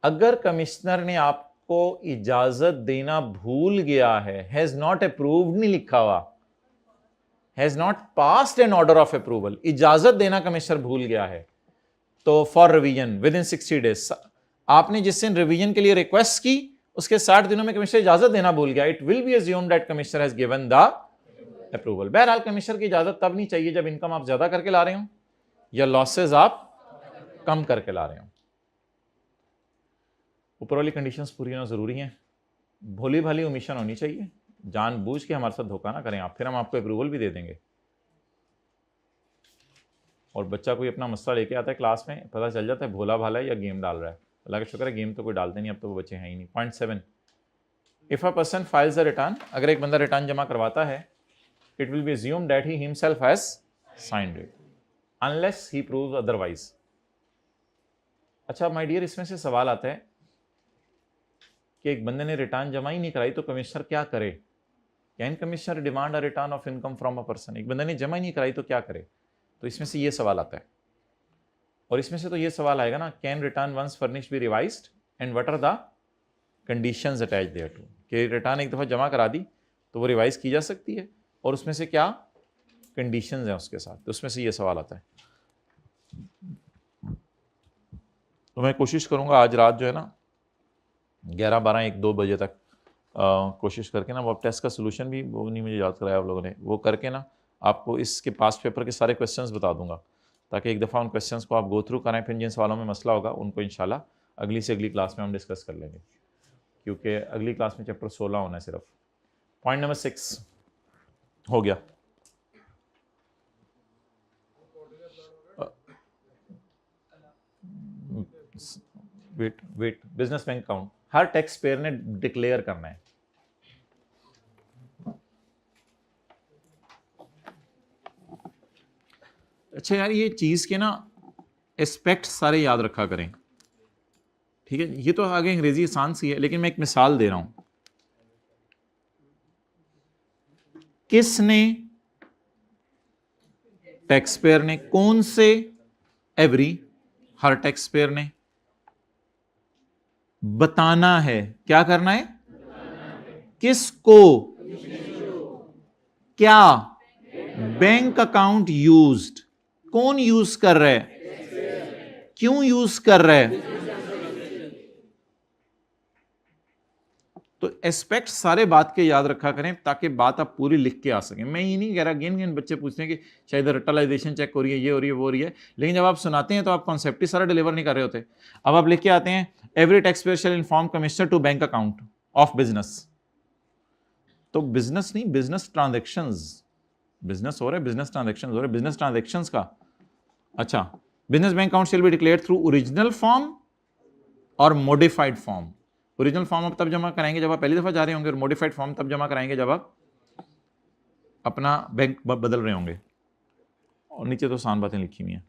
अगर कमिश्नर ने आपको इजाजत देना भूल गया है, हैज नॉट अप्रूव्ड नहीं लिखा हुआ, has not passed an order of approval, इजाजत देना कमिश्नर भूल गया है, तो for revision within 60 days, आपने जिस दिन रिवीजन के लिए रिक्वेस्ट की उसके 60 दिनों में कमिश्नर इजाजत देना भूल गया, it will be assumed that commissioner has given the approval. बहरहाल कमिश्नर की इजाजत तब नहीं चाहिए जब इनकम आप ज्यादा करके ला रहे हो या लॉसेज आप कम करके ला रहे हो। ऊपर वाली कंडीशंस पूरी होना जरूरी हैं। भोली भाली ओमिशन होनी चाहिए, जानबूझ के हमारे साथ धोखा ना करें आप, फिर हम आपको अप्रूवल भी दे देंगे। और बच्चा कोई अपना मसला लेके आता है क्लास में, पता चल जाता है भोला भाला है या गेम डाल रहा है। अल्लाह का शुक्र है गेम तो कोई डालते नहीं, अब तो वो बच्चे हैं ही नहीं। Point 7, if a person files a return, अगर एक बंदा रिटर्न जमा करवाता है, it will be assumed that he himself has signed it unless he proves otherwise. अच्छा माय डियर, इसमें से सवाल आता है कि एक बंदे ने रिटर्न जमा ही नहीं कराई तो कमिश्नर क्या करे? Can commissioner demand a return of income from a person? एक बंदे ने जमा ही नहीं कराई तो क्या करे? तो इसमें से ये सवाल आता है, और इसमें से तो ये सवाल आएगा ना, can return once furnished be revised and what are the conditions attached thereto? कि रिटर्न एक दफ़ा जमा करा दी तो वो रिवाइज की जा सकती है, और उसमें से क्या कंडीशंस हैं उसके साथ, तो उसमें से ये सवाल आता है। तो मैं कोशिश करूँगा आज रात जो है ना 11, 12, 1, 2 बजे तक कोशिश करके ना, वो टेस्ट का सोल्यूशन भी वो नहीं मुझे याद कराया आप लोगों ने, वो करके ना आपको इसके पास्ट पेपर के सारे क्वेश्चंस बता दूंगा, ताकि एक दफ़ा उन क्वेश्चंस को आप गो थ्रू करें, फिर जिन सवालों में मसला होगा उनको इंशाल्लाह अगली से अगली क्लास में हम डिस्कस कर लेंगे, क्योंकि अगली क्लास में चैप्टर 16 होना है सिर्फ। पॉइंट नंबर 6 हो गया। वेट बिजनेस बैंक अकाउंट हर टैक्स पेयर ने डिक्लेयर करना है। अच्छा यार, ये चीज के ना एस्पेक्ट सारे याद रखा करें, ठीक है। ये तो आगे अंग्रेजी आसान सी है, लेकिन मैं एक मिसाल दे रहा हूं। किसने, टैक्स पेयर ने, कौन से, एवरी, हर टैक्स पेयर ने बताना है, क्या करना है, किसको, क्या, बैंक अकाउंट यूज्ड, कौन यूज कर रहा है, क्यों यूज कर रहा है। तो एस्पेक्ट सारे बात के याद रखा करें ताकि बात आप पूरी लिख के आ सकें। मैं ये नहीं कह रहा, गेन बच्चे पूछते हैं कि शायद रटलाइजेशन चेक हो रही है, ये हो रही है, वो हो रही है, लेकिन जब आप सुनाते हैं तो आप कॉन्सेप्ट ही सारा डिलीवर नहीं कर रहे होते। अब आप लिख के आते हैं every tax payer shall inform commissioner to bank account of business. तो बिजनेस नहीं, बिजनेस ट्रांजेक्शंस, बिजनेस हो रहा है, बिजनेस ट्रांजेक्शंस हो रहे, बिजनेस ट्रांजेक्शंस का। अच्छा, business bank account shall be declared through original form और मॉडिफाइड फॉर्म। ओरिजिनल फॉर्म आप तब जमा कराएंगे जब आप पहली दफा जा रहे होंगे, और मॉडिफाइड फॉर्म तब जमा कराएंगे जब आप अपना बैंक बदल रहे होंगे। और नीचे तो आसान बातें लिखी हुई हैं।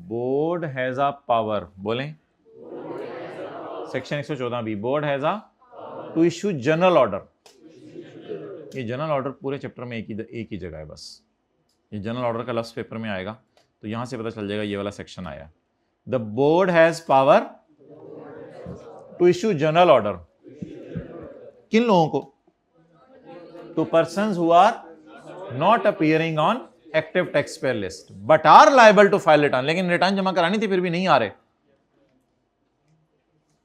बोर्ड हैज अ पावर, बोलें section 114 board has a to issue general order. ये जनरल ऑर्डर पूरे चैप्टर में एक ही जगह है बस। ये जनरल ऑर्डर का लफ्ज पेपर में आएगा तो यहां से पता चल जाएगा ये वाला सेक्शन आया। The board has power to issue general order. किन लोगों को? To persons who are not appearing on active taxpayer list but are liable to file return. लेकिन रिटर्न जमा करानी थी फिर भी नहीं आ रहे।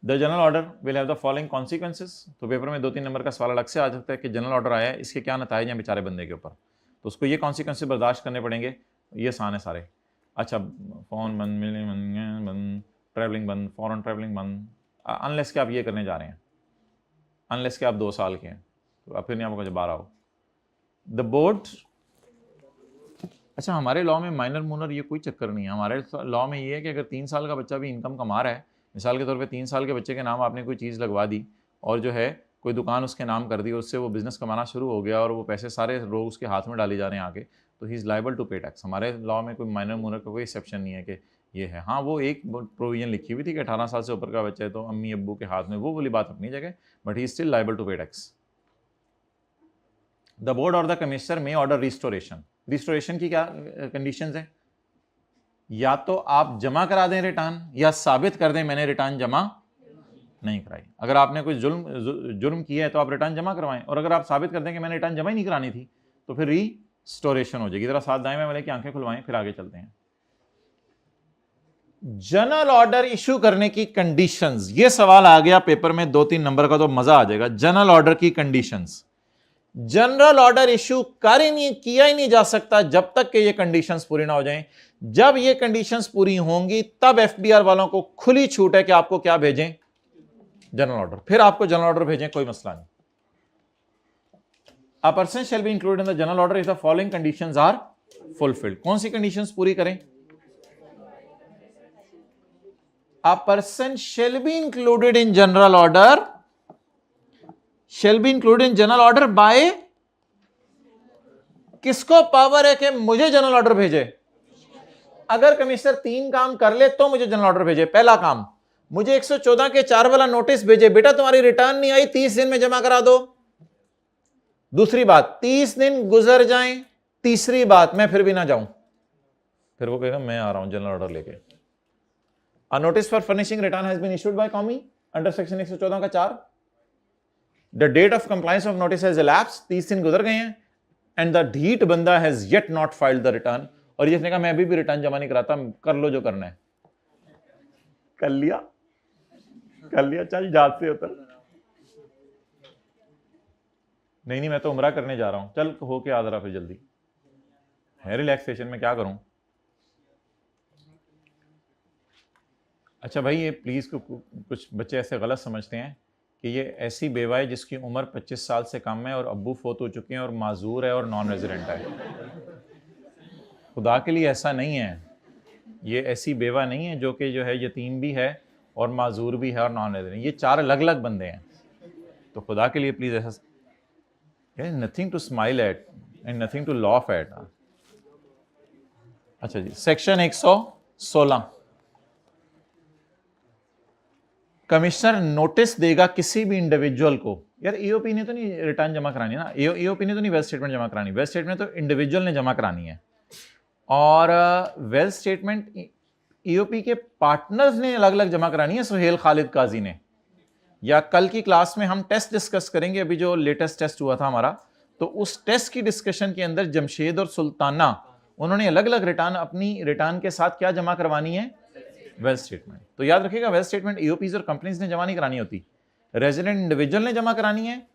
The general order will have the following consequences. तो पेपर में 2-3 नंबर का सवाल अलग से आ सकता है कि जनरल ऑर्डर आया है, इसके क्या नतीजे हैं बेचारे बंदे के ऊपर, तो उसको ये कॉन्सिक्वेंसेस बर्दाश्त करने पड़ेंगे। ये आसान है सारे। अच्छा, फोन बंद, मिलने बंद, ट्रैवलिंग बंद, फॉरेन ट्रैवलिंग बंद, अनलेस के आप ये करने जा रहे हैं, अनलेस के आप 2 साल के हैं, तो आप फिर नहीं आपको जब बाहर आओ। द बोर्ड, अच्छा हमारे लॉ में माइनर मूनर ये कोई चक्कर नहीं है। हमारे लॉ में ये है कि अगर 3 साल का बच्चा भी इनकम कमा रहा है, मिसाल के तौर पे 3 साल के बच्चे के नाम आपने कोई चीज़ लगवा दी और जो है कोई दुकान उसके नाम कर दी, उससे वो बिज़नेस कमाना शुरू हो गया और वो पैसे सारे रोज उसके हाथ में डाले जा रहे हैं आगे, तो he is liable to pay tax. हमारे लॉ में कोई माइनर मूनर का कोई एक्सेप्शन नहीं है कि ये है। हाँ, वो एक प्रोविजन लिखी हुई थी कि 18 साल से ऊपर का बच्चा है तो अम्मी अब्बू के हाथ में, वो वाली बात अपनी जगह, but he still liable to pay tax. The board और the commissioner may order restoration. Restoration की क्या कंडीशंस है? या तो आप जमा करा दें रिटर्न, या साबित कर दें मैंने रिटर्न जमा नहीं कराई। अगर आपने कोई जुर्म किया है तो आप रिटर्न जमा करवाएं, और अगर आप साबित कर दें कि मैंने रिटर्न जमा ही नहीं करानी थी तो फिर रिस्टोरेशन हो जाएगी। जरा साथ दाएं में वाले की आंखें खुलवाएं, फिर आगे चलते हैं। जनरल ऑर्डर इशू करने की कंडीशंस, ये सवाल आ गया पेपर में 2-3 नंबर का तो मजा आ जाएगा। जनरल ऑर्डर की कंडीशंस। जनरल ऑर्डर इशू किया ही नहीं जा सकता जब तक कि ये कंडीशंस पूरी ना हो जाएं। जब ये कंडीशंस पूरी होंगी तब एफडीआर वालों को खुली छूट है कि आपको क्या भेजें, जनरल ऑर्डर। फिर आपको जनरल ऑर्डर भेजें, कोई मसला नहीं। A person shall be included in the general order if the following conditions are fulfilled. कौन सी कंडीशंस पूरी करें? A person shall be included in general order, shall be included in general order by, किसको power है कि मुझे general order भेजे? अगर कमिश्नर 3 काम कर ले तो मुझे जनरल ऑर्डर भेजे। पहला काम, मुझे 114 के 4 वाला नोटिस भेजे, बेटा तुम्हारी रिटर्न नहीं आई, 30 दिन में जमा करा दो। दूसरी बात, 30 दिन गुजर जाएं। तीसरी बात, मैं फिर भी ना जाऊं, फिर वो कहेगा मैं आ रहा हूं जनरल ऑर्डर लेके। A notice for furnishing return has been issued by commie under section 114 का 4। The date of compliance of notice has elapsed, 30 दिन गुजर गए हैं, and the ढीठ बंदा has yet not filed the return, और ये कहा मैं अभी भी रिटर्न जमा नहीं कराता, कर लो जो करना है। कर लिया, चल जात से उतर। नहीं मैं तो उम्रा करने जा रहा हूं, चल होके आ जरा फिर जल्दी है। रिलैक्सेशन में क्या करूं? अच्छा भाई, ये प्लीज़ कुछ बच्चे ऐसे गलत समझते हैं कि ये ऐसी बेवा है जिसकी उम्र 25 साल से कम है और अब्बू फोत हो चुके हैं और माजूर है और नॉन रेजिडेंट है। खुदा के लिए ऐसा नहीं है। ये ऐसी बेवा नहीं है जो कि जो है यतीम भी है और माजूर भी है और नॉन रेजिडेंट। ये 4 अलग अलग बंदे हैं। तो खुदा के लिए प्लीज़ ऐसा, nothing to smile at and nothing to laugh at. अच्छा जी, सेक्शन 116, कमिश्नर नोटिस देगा किसी भी इंडिविजुअल को। यार ईओपी ने तो नहीं रिटर्न जमा करानी है ना, ईओपी ने तो नहीं वेल्थ स्टेटमेंट जमा करानी, वेल्थ स्टेटमेंट तो इंडिविजुअल ने जमा करानी है। और वेल्थ स्टेटमेंट ईओपी के पार्टनर्स ने अलग अलग जमा करानी है, सुहेल खालिद काजी ने। या कल की क्लास में हम टेस्ट डिस्कस करेंगे, अभी जो लेटेस्ट टेस्ट हुआ था हमारा, तो उस टेस्ट की डिस्कशन के अंदर जमशेद और सुल्ताना उन्होंने अलग अलग रिटर्न, अपनी रिटर्न के साथ क्या जमा करवानी है, वेल्थ स्टेटमेंट। तो याद रखिएगा, वेल्थ स्टेटमेंट ईओपीज और कंपनीज ने जमा नहीं करानी होती, रेजिडेंट इंडिविजुअल ने जमा करानी है,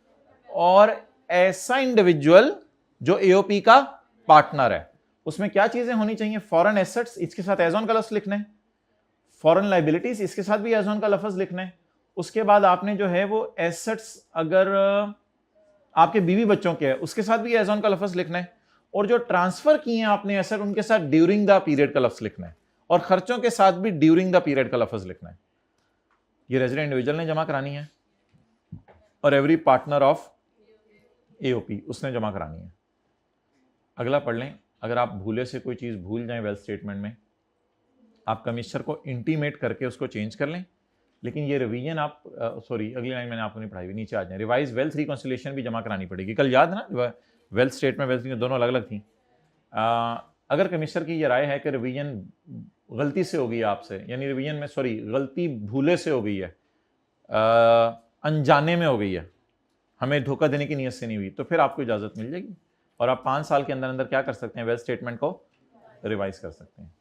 और ऐसा इंडिविजुअल जो ईओपी का पार्टनर है। उसमें क्या चीजें होनी चाहिए, फॉरेन एसेट्स, इसके साथ एज ऑन का लफ्ज लिखना है, फॉरेन लाइबिलिटीज, इसके साथ भी एज ऑन का लफ्ज लिखना है। उसके बाद आपने जो है वो एसेट्स अगर आपके बीवी बच्चों के है उसके साथ भी एज ऑन का लफ्ज लिखना है, और जो ट्रांसफर किए हैं आपने एसेट उनके साथ ड्यूरिंग द पीरियड का लफ्ज लिखना है, और खर्चों के साथ भी ड्यूरिंग द पीरियड का लफ्ज लिखना है। ये रेजिडेंट इंडिविजुअल ने जमा करानी है और एवरी पार्टनर ऑफ एओपी उसने जमा करानी है। अगला पढ़ लें, अगर आप भूले से कोई चीज भूल जाएं वेल्थ स्टेटमेंट में, आप कमिश्नर को इंटीमेट करके उसको चेंज कर लें, लेकिन ये रिवीजन आप सॉरी अगली लाइन मैंने आपको नहीं पढ़ाई हुई, नीचे आ जाए। रिवाइज वेल्थ रिकॉन्सिलिएशन भी जमा करानी पड़ेगी, कल याद है ना, वेल्थ स्टेटमेंट वेल्थ दोनों अलग अलग थी। अगर कमिश्नर की ये राय है कि रिवीजन गलती से हो गई है आपसे, यानी रिवीजन में सॉरी गलती भूले से हो गई है, अनजाने में हो गई है, हमें धोखा देने की नीयत से नहीं हुई, तो फिर आपको इजाज़त मिल जाएगी और आप 5 साल के अंदर अंदर क्या कर सकते हैं, वेल्थ स्टेटमेंट को रिवाइज कर सकते हैं।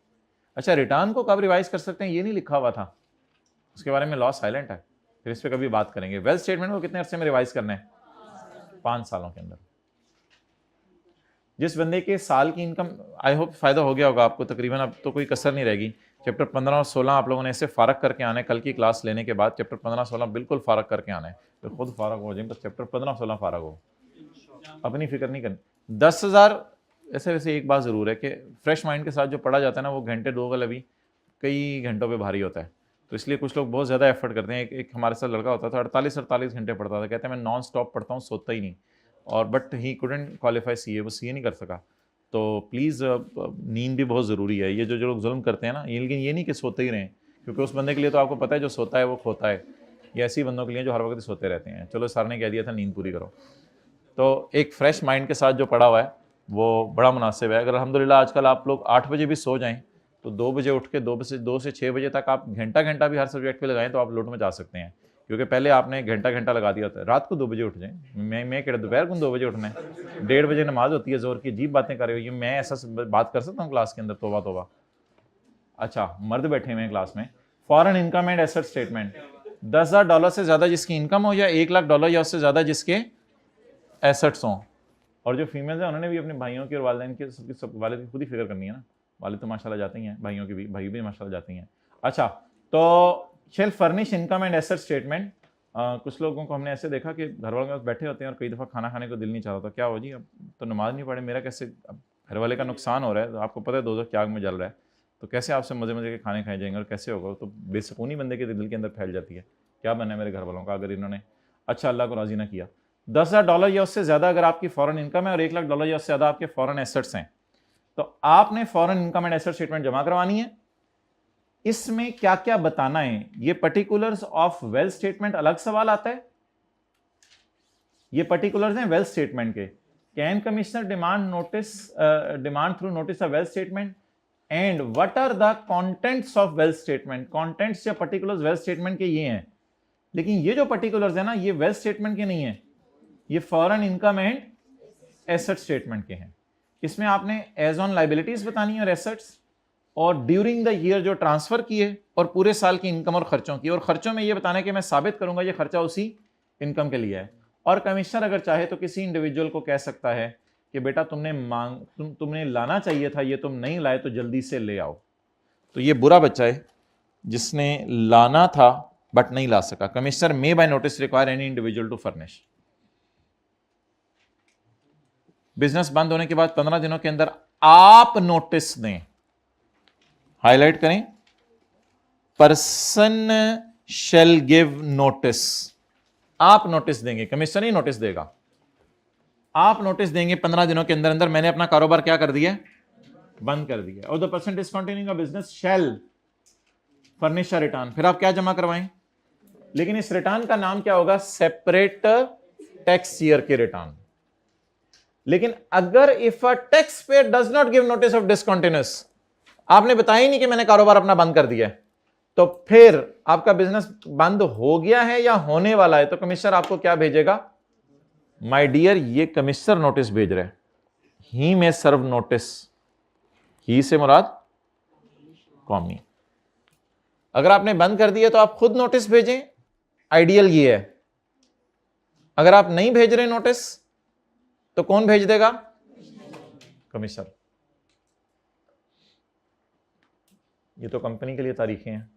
अच्छा, रिटर्न को कब रिवाइज कर सकते हैं ये नहीं लिखा हुआ था, उसके बारे में लॉ साइलेंट है, फिर इस पर कभी बात करेंगे। वेल्थ स्टेटमेंट को कितने अरसे में रिवाइज करना है, 5 सालों के अंदर। जिस बंदे के साल की इनकम, आई होप फायदा हो गया होगा आपको, तकरीबन अब तो कोई कसर नहीं रहेगी। चैप्टर 15 और 16 आप लोगों ने ऐसे फारक करके आना है, कल की क्लास लेने के बाद चैप्टर 15-16 बिल्कुल फारक करके आना है, तो खुद फारक हो जाए, बस चैप्टर 15-16 फारक हो, अपनी फिक्र नहीं करनी। 10,000 ऐसे वैसे एक बात ज़रूर है कि फ्रेश माइंड के साथ जो पढ़ा जाता है ना, वो घंटे दो वाला भी कई घंटों पे भारी होता है, तो इसलिए कुछ लोग बहुत ज़्यादा एफर्ट करते हैं। एक हमारे साथ लड़का होता था 48 घंटे पढ़ता था, कहते हैं मैं नॉन स्टॉप पढ़ता हूँ, सोता ही नहीं, और but he couldn't qualify CA, वो सीए नहीं कर सका। तो प्लीज़ नींद भी बहुत ज़रूरी है। ये जो लोग जुल्म करते हैं ना, ये लेकिन ये नहीं कि सोते ही रहें, क्योंकि उस बंदे के लिए तो आपको पता है जो सोता है वो खोता है, ये ऐसी बंदों के लिए जो हर वक्त सोते रहते हैं। चलो सर ने कह दिया था नींद पूरी करो, तो एक फ्रेश माइंड के साथ जो पढ़ा हुआ है वो बड़ा मुनासिब है। अगर अल्हम्दुलिल्लाह आजकल आप लोग 8 बजे भी सो जाएं, तो 2 बजे उठ के 2 से 6 बजे तक आप घंटा भी हर सब्जेक्ट पे लगाएं तो आप लोट में जा सकते हैं, क्योंकि पहले आपने घंटा लगा दिया होता है। रात को 2 बजे उठ जाएं, मैं कहता दोपहर को 2 बजे उठना है, 1:30 बजे नमाज होती है जोर की, अजीब बातें कर रही हो, ये मैं ऐसा बात कर सकता हूँ क्लास के अंदर, तोबा। अच्छा, मर्द बैठे हुए हैं क्लास में। Foreign income and asset statement, $10,000 से ज़्यादा जिसकी इनकम हो, या $1,00,000 या उससे ज़्यादा जिसके एसेट्स हों। और जो फीमेल्स हैं उन्होंने भी अपने भाइयों की और वालिदैन की, सब वालिद की खुद ही फिक्र करनी है ना, वालिद तो माशाल्लाह जाते ही हैं, भाइयों की भी, भाई भी माशाल्लाह जाते ही हैं। अच्छा, तो shell furnish income and asset statement. कुछ लोगों को हमने ऐसे देखा कि घर वालों के पास बैठे होते हैं और कई दफ़ा खाना खाने को दिल नहीं चाहता, क्या हो जी, अब तो नमाज नहीं पढ़े, मेरा कैसे, अब घर वाले का नुकसान हो रहा है, तो आपको पता है दोज़ख की आग में जल रहा है, तो कैसे आपसे मज़े के खाने खाए जाएंगे और कैसे होगा, तो बेसुकूनी बंदे के दिल के अंदर फैल जाती है, क्या बनना है मेरे घर वालों का अगर इन्होंने अच्छा अल्लाह को राज़ी ना किया। $10,000 या उससे ज़्यादा अगर आपकी फॉरेन इनकम है और $1,00,000 या उससे ज़्यादा आपके फॉरेन एसेट्स हैं, तो आपने foreign income and asset statement जमा करवानी है। इसमें क्या क्या बताना है, ये पर्टिकुलर्स ऑफ वेल्थ स्टेटमेंट अलग सवाल आता है, ये पर्टिकुलर्स हैं वेल्थ स्टेटमेंट के। Can commissioner demand through notice a wealth statement, and what are the contents of wealth statement. Contents या पर्टिकुलर्स वेल्थ स्टेटमेंट के ये हैं, लेकिन ये जो पर्टिकुलर्स है ना, ये वेल्थ स्टेटमेंट के नहीं है, ये foreign income and asset statement के हैं। इसमें आपने एज ऑन लाइबिलिटीज बतानी है और एसेट्स, और ड्यूरिंग द ईयर जो ट्रांसफर किए, और पूरे साल की इनकम और खर्चों की, और खर्चों में ये बताना है कि मैं साबित करूंगा ये खर्चा उसी इनकम के लिए है। और कमिश्नर अगर चाहे तो किसी इंडिविजुअल को कह सकता है कि बेटा तुमने लाना चाहिए था, ये तुम नहीं लाए, तो जल्दी से ले आओ। तो ये बुरा बच्चा है, जिसने लाना था बट नहीं ला सका। Commissioner may by notice require any individual to furnish. Business बंद होने के बाद 15 दिनों के अंदर आप नोटिस दें, हाईलाइट करें, पर्सन शेल गिव नोटिस। आप नोटिस देंगे, कमिश्नर ही नोटिस देगा। आप नोटिस देंगे 15 दिनों के अंदर अंदर मैंने अपना कारोबार क्या कर दिया, बंद कर दिया। और the person discontinuing a business shell furnish a return. फिर आप क्या जमा करवाएं, लेकिन इस रिटर्न का नाम क्या होगा, सेपरेट टैक्स ईयर के रिटर्न। लेकिन अगर if a tax payer does not give notice of discontinuous, आपने बताया ही नहीं कि मैंने कारोबार अपना बंद कर दिया है, तो फिर आपका बिजनेस बंद हो गया है या होने वाला है, तो कमिश्नर आपको क्या भेजेगा, माय डियर ये कमिश्नर नोटिस भेज रहे हैं, ही में सर्व नोटिस, ही से मुराद कौमी। अगर आपने बंद कर दिया तो आप खुद नोटिस भेजें, आइडियल ये है। अगर आप नहीं भेज रहे नोटिस तो कौन भेज देगा, कमिश्नर। ये तो कंपनी के लिए तारीखें हैं।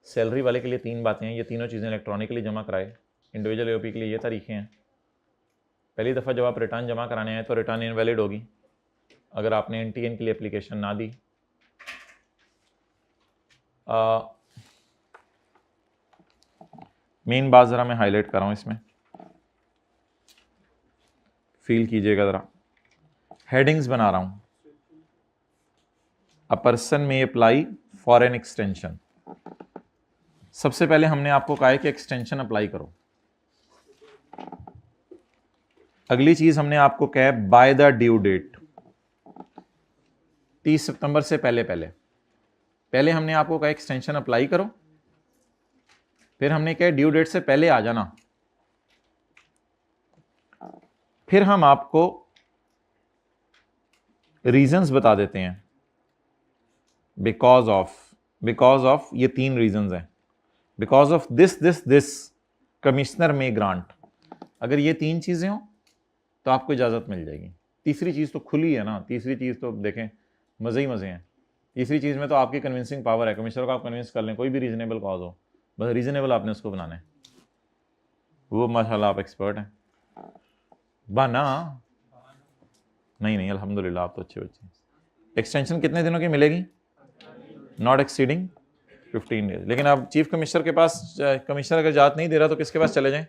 सैलरी वाले के लिए 3 बातें हैं, ये तीनों चीजें इलेक्ट्रॉनिकली जमा कराए। इंडिविजुअल एओपी के लिए ये तारीखें हैं। पहली दफा जब आप रिटर्न जमा कराने आए तो रिटर्न इनवैलिड होगी अगर आपने एनटीएन के लिए एप्लीकेशन ना दी। मेन बात जरा मैं हाईलाइट कर रहा हूं, इसमें फील कीजिएगा जरा। हेडिंग्स बना रहा हूं, अ पर्सन में अप्लाई फॉर एन एक्सटेंशन। सबसे पहले हमने आपको कहा है कि एक्सटेंशन अप्लाई करो। अगली चीज हमने आपको कहा है बाय द ड्यू डेट, 30 सितंबर से पहले हमने आपको कहा एक्सटेंशन अप्लाई करो। फिर हमने कहा ड्यू डेट से पहले आ जाना। फिर हम आपको रीजंस बता देते हैं, बिकॉज ऑफ ये 3 रीजंस हैं। बिकॉज ऑफ दिस कमिश्नर में ग्रांट। अगर ये 3 चीजें हो तो आपको इजाजत मिल जाएगी। तीसरी चीज तो खुली है ना, तीसरी चीज तो देखें मजे ही मजे हैं। तीसरी चीज में तो आपकी कन्विंसिंग पावर है, कमिश्नर को आप कन्विंस कर लें, कोई भी रीजनेबल कॉज हो, बस रीजनेबल आपने उसको बनाना है। वो माशाल्लाह आप एक्सपर्ट हैं बना। नहीं अल्हम्दुलिल्लाह आप तो अच्छे बच्चे। एक्सटेंशन कितने दिनों की मिलेगी, नॉट एक्सीडिंग 15 डेज। लेकिन आप चीफ कमिश्नर के पास, कमिश्नर अगर इजाजत नहीं दे रहा तो किसके पास चले जाएं,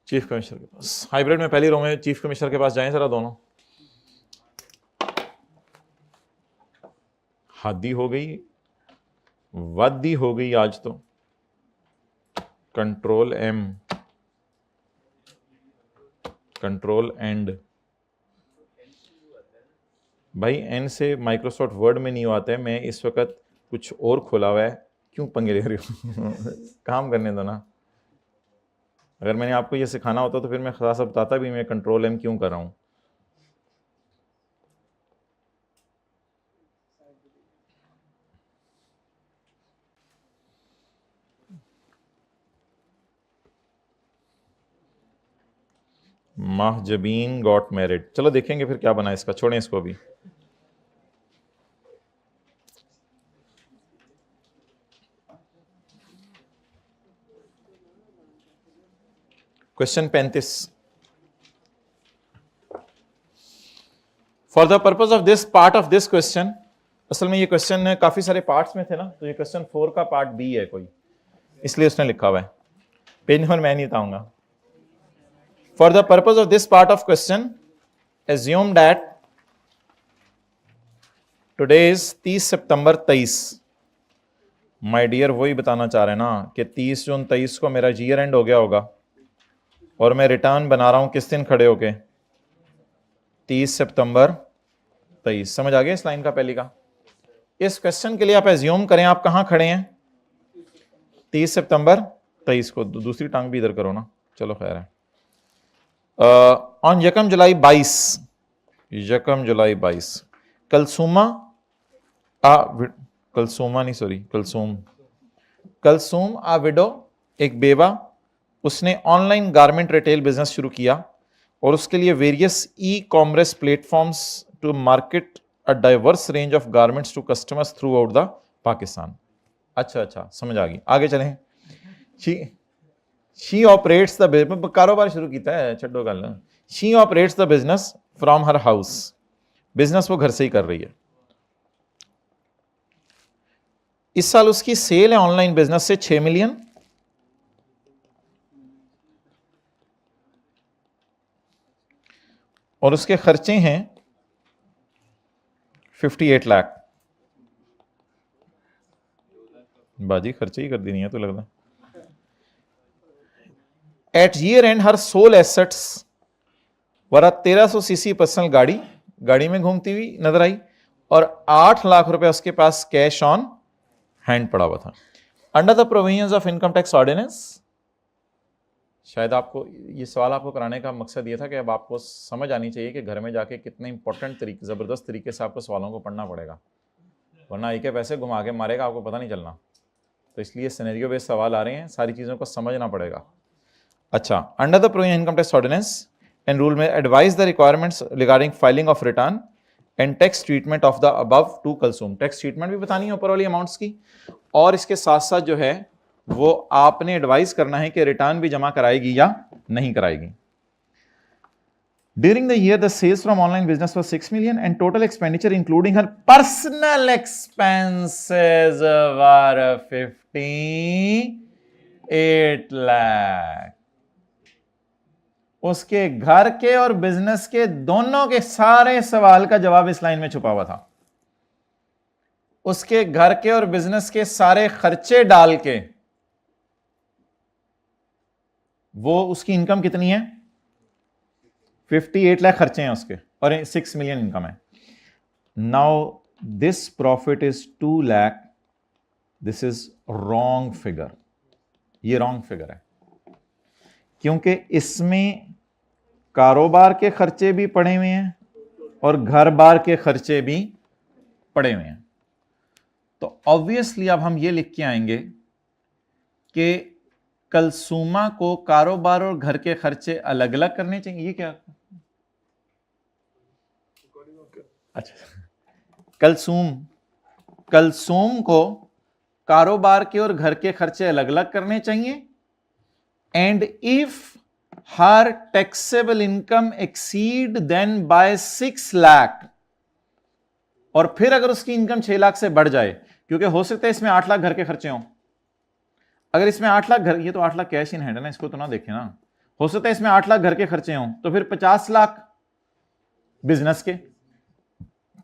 चीफ कमिश्नर के पास। हाइब्रिड में पहली रो में चीफ कमिश्नर के पास जाएं जरा दोनों। हद्दी हो गई, वद्दी हो गई आज तो। Control M, control end. भाई एन से माइक्रोसॉफ्ट वर्ड में नहीं आता है। मैं इस वक्त कुछ और खोला हुआ है, क्यों पंगे ले रही हो काम करने दो ना। अगर मैंने आपको ये सिखाना होता तो फिर मैं खासा बताता भी मैं कंट्रोल एम क्यों कर रहा हूं। Mahjabeen got married. चलो देखेंगे फिर क्या बना इसका, छोड़ें इसको अभी। Question 35, for the purpose of this part of this question. असल में ये क्वेश्चन काफी सारे पार्ट्स में थे ना, तो ये क्वेश्चन 4 का पार्ट बी है कोई, इसलिए उसने लिखा हुआ है। पेज नंबर मैं नहीं बताऊंगा। For the purpose of this part of question assume that today is 30 September 23। My dear वही बताना चाह रहे हैं ना कि 30 जून 23 को मेरा ईयर एंड हो गया होगा और मैं रिटर्न बना रहा हूं किस दिन खड़े होके, 30 सितंबर 23। समझ आ गया इस लाइन का पहली का। इस क्वेश्चन के लिए आप एज्यूम करें आप कहां खड़े हैं, 30 सितंबर 23 को। दूसरी टांग भी इधर करो ना, चलो खैर है। ऑन यकम जुलाई 22 कलसूम आ विडो, एक बेवा, उसने ऑनलाइन गारमेंट रिटेल बिजनेस शुरू किया और उसके लिए various e commerce platforms to market a diverse range of garments to customers throughout the Pakistan. अच्छा समझ आ गई, आगे चलें। शी ऑपरेट्स द बिजनेस, कारोबार शुरू किया है छड्डो गल। She operates the business from her house, business वो घर से ही कर रही है। इस साल उसकी सेल है ऑनलाइन बिजनेस से 6 मिलियन, और उसके खर्चे हैं 58 लाख। बाजी खर्चे ही कर दी नहीं है तो लगता। At year end her sole assets were 1300 CC personal गाड़ी में घूमती हुई नजर आई, और 8 लाख रुपए उसके पास कैश ऑन हैंड पड़ा हुआ था। Under the provisions of income tax ordinance, शायद आपको ये सवाल आपको कराने का मकसद ये था कि अब आपको समझ आनी चाहिए कि घर में जाके कितने इंपॉर्टेंट तरीके, ज़बरदस्त तरीके से आपको सवालों को पढ़ना पड़ेगा, वरना एक पैसे घुमा के मारेगा, आपको पता नहीं चलना। तो इसलिए सिनेरियो बेस्ड सवाल आ रहे हैं, सारी चीज़ों को समझना पड़ेगा। अच्छा, under the provision income tax ordinance and rule में advise the requirements regarding filing of return and tax treatment of the above to Kulsoom. Tax treatment भी बतानी है ऊपर वाली अमाउंट्स की, और इसके साथ साथ जो है वो आपने एडवाइस करना है कि रिटर्न भी जमा कराएगी या नहीं कराएगी। During the year, the sales from online business was 6 million and total expenditure including her personal expenses were 58 lakh. उसके घर के और बिजनेस के दोनों के सारे सवाल का जवाब इस लाइन में छुपा हुआ था। उसके घर के और बिजनेस के सारे खर्चे डाल के वो उसकी इनकम कितनी है, 58 लाख खर्चे हैं उसके और 6 मिलियन इनकम है। Now this profit is 2 lakh, this is wrong figure, ये रॉन्ग फिगर है, क्योंकि इसमें कारोबार के खर्चे भी पड़े हुए हैं और घर बार के खर्चे भी पड़े हुए हैं। तो ऑब्वियसली अब हम ये लिख के आएंगे कि कलसूमा को कारोबार और घर के खर्चे अलग अलग करने चाहिए। ये क्या, अच्छा, कलसूम को कारोबार के और घर के खर्चे अलग अलग करने चाहिए। And if her taxable income exceed than by 6 lakh, और फिर अगर उसकी इनकम 6 लाख से बढ़ जाए, क्योंकि हो सकता है इसमें 8 लाख घर के खर्चे हों, अगर इसमें 8 लाख घर, ये तो 8 लाख कैश इन हैंड है ना, इसको तो ना देखें ना, हो सकता है इसमें 8 लाख घर के खर्चे हों, तो फिर 50 लाख बिजनेस के,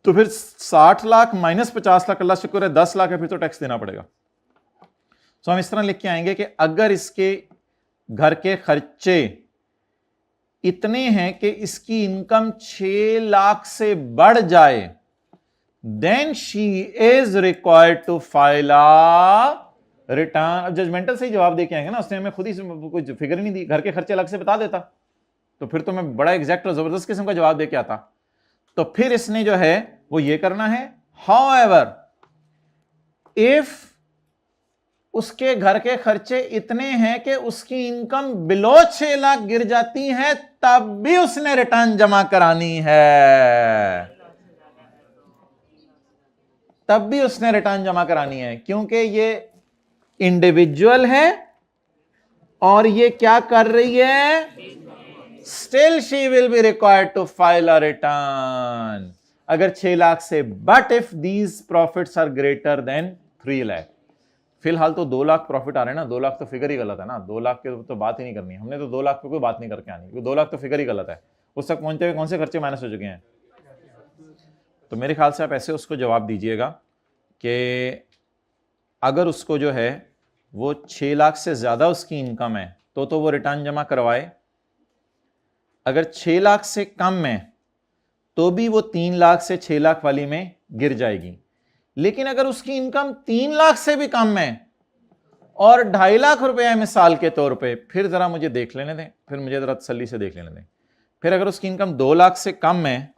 तो फिर 60 लाख माइनस 50 लाख, अल्लाह शुक्र है 10 लाख है, फिर तो टैक्स देना पड़ेगा। तो हम इस तरह लिख के आएंगे कि अगर इसके घर के खर्चे इतने हैं कि इसकी इनकम 6 लाख से बढ़ जाए, then she is required to file a return. अब जजमेंटल से ही जवाब दे के आएंगे ना, उसने हमें खुद ही कोई फिगर ही नहीं दी, घर के खर्चे अलग से बता देता तो फिर तो मैं बड़ा एग्जैक्ट और जबरदस्त किस्म का जवाब दे के आता। तो फिर इसने जो है वो ये करना है, हाउएवर इफ उसके घर के खर्चे इतने हैं कि उसकी इनकम बिलो 6 लाख गिर जाती है, तब भी उसने रिटर्न जमा करानी है, तब भी उसने रिटर्न जमा करानी है, क्योंकि ये इंडिविजुअल है और ये क्या कर रही है, still she will be required to file a return अगर 6 लाख से, but if these profits are greater than 3 lakh. फिलहाल तो 2 लाख प्रॉफिट आ रहे हैं ना, 2 लाख तो फिगर ही गलत है ना, 2 लाख के तो बात ही नहीं करनी, हमने तो 2 लाख पे कोई बात नहीं करके आनी, 2 लाख तो फिगर ही गलत है। उस तक पहुंचते हुए कौन से खर्चे माइनस हो चुके हैं। तो मेरे ख्याल से आप ऐसे उसको जवाब दीजिएगा कि अगर उसको जो है वो 6 लाख से ज्यादा उसकी इनकम है तो वो रिटर्न जमा करवाए, अगर 6 लाख से कम है तो भी वो 3 लाख से 6 लाख वाली में गिर जाएगी। लेकिन अगर उसकी इनकम 3 लाख से भी कम है और 2.5 लाख रुपए है मिसाल के तौर पे, फिर जरा मुझे देख लेने दें, फिर मुझे जरा तसल्ली से देख लेने दें। फिर अगर उसकी इनकम 2 लाख से कम है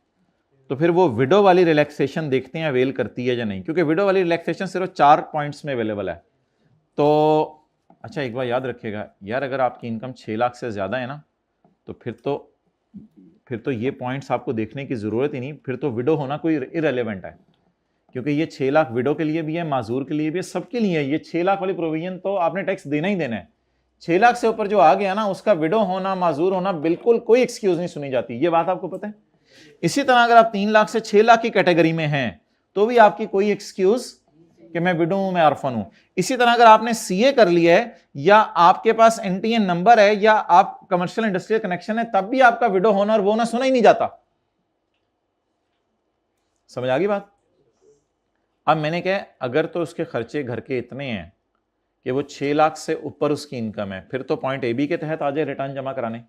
तो फिर वो विडो वाली रिलैक्सेशन देखते हैं अवेल करती है या नहीं, क्योंकि विडो वाली रिलैक्सेशन सिर्फ 4 पॉइंट्स में अवेलेबल है। तो अच्छा एक बार याद रखिएगा यार, अगर आपकी इनकम 6 लाख से ज्यादा है ना, तो फिर तो ये पॉइंट्स आपको देखने की जरूरत ही नहीं, फिर तो विडो होना कोई इररिलेवेंट है, क्योंकि ये 6 लाख विडो के लिए भी है, माजूर के लिए भी है, सबके लिए है। ये 6 लाख वाली प्रोविजन तो आपने टैक्स देना ही देना है। 6 लाख से ऊपर जो आ गया ना, उसका विडो होना, माजूर होना, बिल्कुल कोई एक्सक्यूज नहीं सुनी जाती। ये बात आपको पता है। इसी तरह अगर आप 3 लाख से 6 लाख की कैटेगरी में हैं तो भी आपकी कोई एक्सक्यूज कि मैं विडो हूं, मैं ऑर्फन हूं। इसी तरह अगर आपने सीए कर लिया है या आपके पास एनटीएन नंबर है या आप कमर्शियल इंडस्ट्रियल कनेक्शन है, तब भी आपका विडो होना और वो ना सुना ही नहीं जाता। समझ आ गई बात? अब मैंने कहा अगर तो उसके खर्चे घर के इतने हैं कि वो 6 लाख से ऊपर उसकी इनकम है, फिर तो पॉइंट ए बी के तहत आ जाए रिटर्न जमा कराने।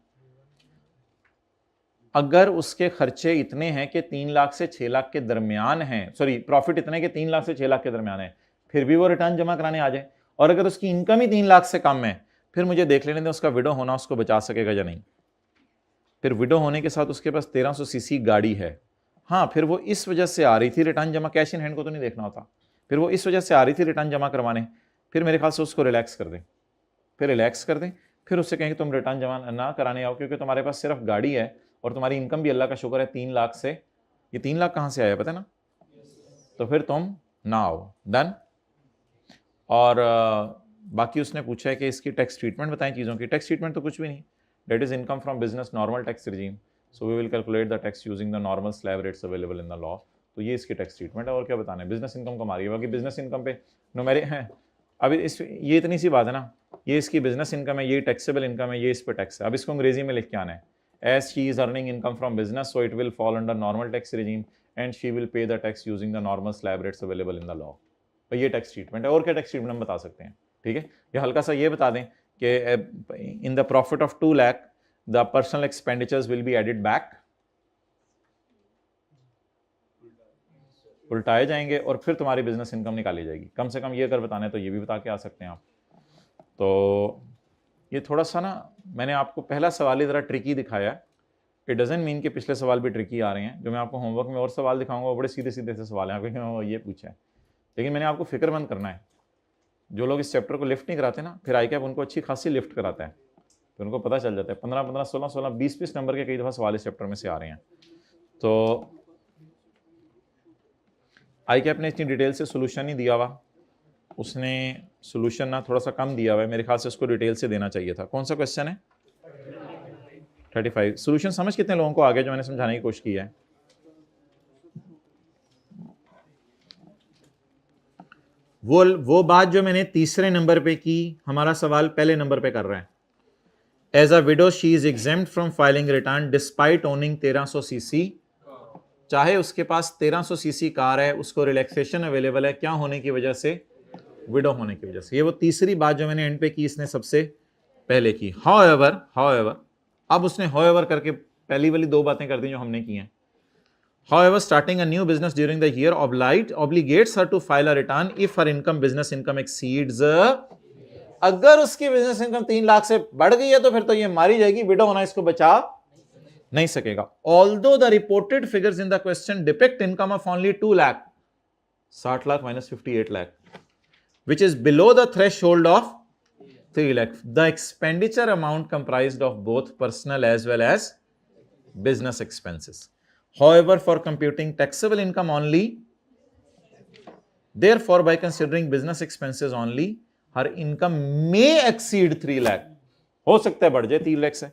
अगर उसके खर्चे इतने हैं कि 3 लाख से 6 लाख के दरमियान हैं, सॉरी प्रॉफिट इतने कि 3 लाख से 6 लाख के दरमियान है, फिर भी वो रिटर्न जमा कराने आ जाए। और अगर उसकी इनकम ही 3 लाख से कम है, फिर मुझे देख लेने दें उसका विडो होना उसको बचा सकेगा या नहीं। फिर विडो होने के साथ उसके पास 1300 सीसी गाड़ी है, हाँ, फिर वो इस वजह से आ रही थी रिटर्न जमा, कैश इन हैंड को तो नहीं देखना होता, फिर वो इस वजह से आ रही थी रिटर्न जमा करवाने, फिर मेरे ख्याल से उसको रिलैक्स कर दें, फिर रिलैक्स कर दें, फिर उससे कहें कि तुम रिटर्न जमा ना कराने आओ क्योंकि तुम्हारे पास सिर्फ गाड़ी है और तुम्हारी इनकम भी अल्लाह का शुक्र है 3 लाख से, ये 3 लाख कहाँ से आया पता है ना, तो फिर तुम ना आओ। डन। और बाकी उसने पूछा है कि इसकी टैक्स ट्रीटमेंट बताएं चीज़ों की। टैक्स ट्रीटमेंट तो कुछ भी नहीं, that is income from business normal tax regime, so we will calculate the tax using the normal slab rates available in the law. तो ये इसकी टैक्स ट्रीटमेंट है। और क्या बताना है, बिजनेस इनकम को मारिए, बाकी बिजनेस इनकम पे नुमेरिक है। अभी इस ये इतनी सी बात है ना, ये इसकी बिजनेस इनकम है, ये टैक्सेबल इनकम है, ये इस पे टैक्स है। अब इसको अंग्रेजी में लिख के आना है, as she is earning income from business so it will fall under normal tax regime and she will pay the tax using the normal slab rates available in the law. तो ये टैक्स ट्रीटमेंट है। और क्या tax treatment हम बता सकते हैं, ठीक है। या हल्का सा ये बता दें कि in the profit of 2 lakh the personal expenditures will be added back, उल्टाए जाएंगे और फिर तुम्हारी बिजनेस इनकम निकाली जाएगी। कम से कम ये अगर बताना है तो ये भी बता के आ सकते हैं आप। तो ये थोड़ा सा ना, मैंने आपको पहला सवाल ही ज़रा ट्रिकी दिखाया। इट डजंट मीन कि पिछले सवाल भी ट्रिकी आ रहे हैं। जो मैं आपको होमवर्क में और सवाल दिखाऊंगा वो बड़े सीधे सीधे से सवाल हैं, आपको ये पूछा है, लेकिन मैंने आपको फिक्रमंद करना है। जो लोग इस चैप्टर को लिफ्ट नहीं कराते ना, फिर ICAP उनको अच्छी खासी लिफ्ट कराता है, फिर उनको पता चल जाता है 15-15, 16-16, 20-20 नंबर के कई दफ़ा सवाल इस चैप्टर में से आ रहे हैं। तो ICAP ने इतनी डिटेल से सोल्यूशन नहीं दिया हुआ, उसने सोल्यूशन ना थोड़ा सा कम दिया हुआ है, मेरे ख्याल से उसको डिटेल से देना चाहिए था। कौन सा क्वेश्चन है? 35। सोल्यूशन समझ कितने लोगों को आ गया जो मैंने समझाने की कोशिश की है? वो बात जो मैंने तीसरे नंबर पे की, हमारा सवाल पहले नंबर पे कर रहा है। As a widow she is exempt from filing return despite owning 1300 CC, चाहे उसके पास 1300 सीसी कार है, उसको रिलैक्सेशन अवेलेबल है, क्या होने की वजह से? विडो होने की वजह से। ये वो तीसरी बात जो मैंने एंड पे की, इसने सबसे पहले की। हाउएवर अब उसने हाउएवर करके पहली वाली 2 बातें कर दी जो हमने की हैं। However, starting a new business during the year obligates her to file a return if her business income exceeds, अगर उसकी बिजनेस इनकम 3 लाख से बढ़ गई है तो फिर तो ये मारी जाएगी, विडो होना इसको बचा नहीं सकेगा। Although the reported figures in the question depict income of only 2 lakh, 60 lakh minus 58 lakh, which is below the threshold of 3 lakh. The expenditure amount comprised of both personal as well as business expenses. However, for computing taxable income only, therefore by considering business expenses only, her income may exceed 3 lakh. हो सकता है बढ़ जाए 3 लाख से,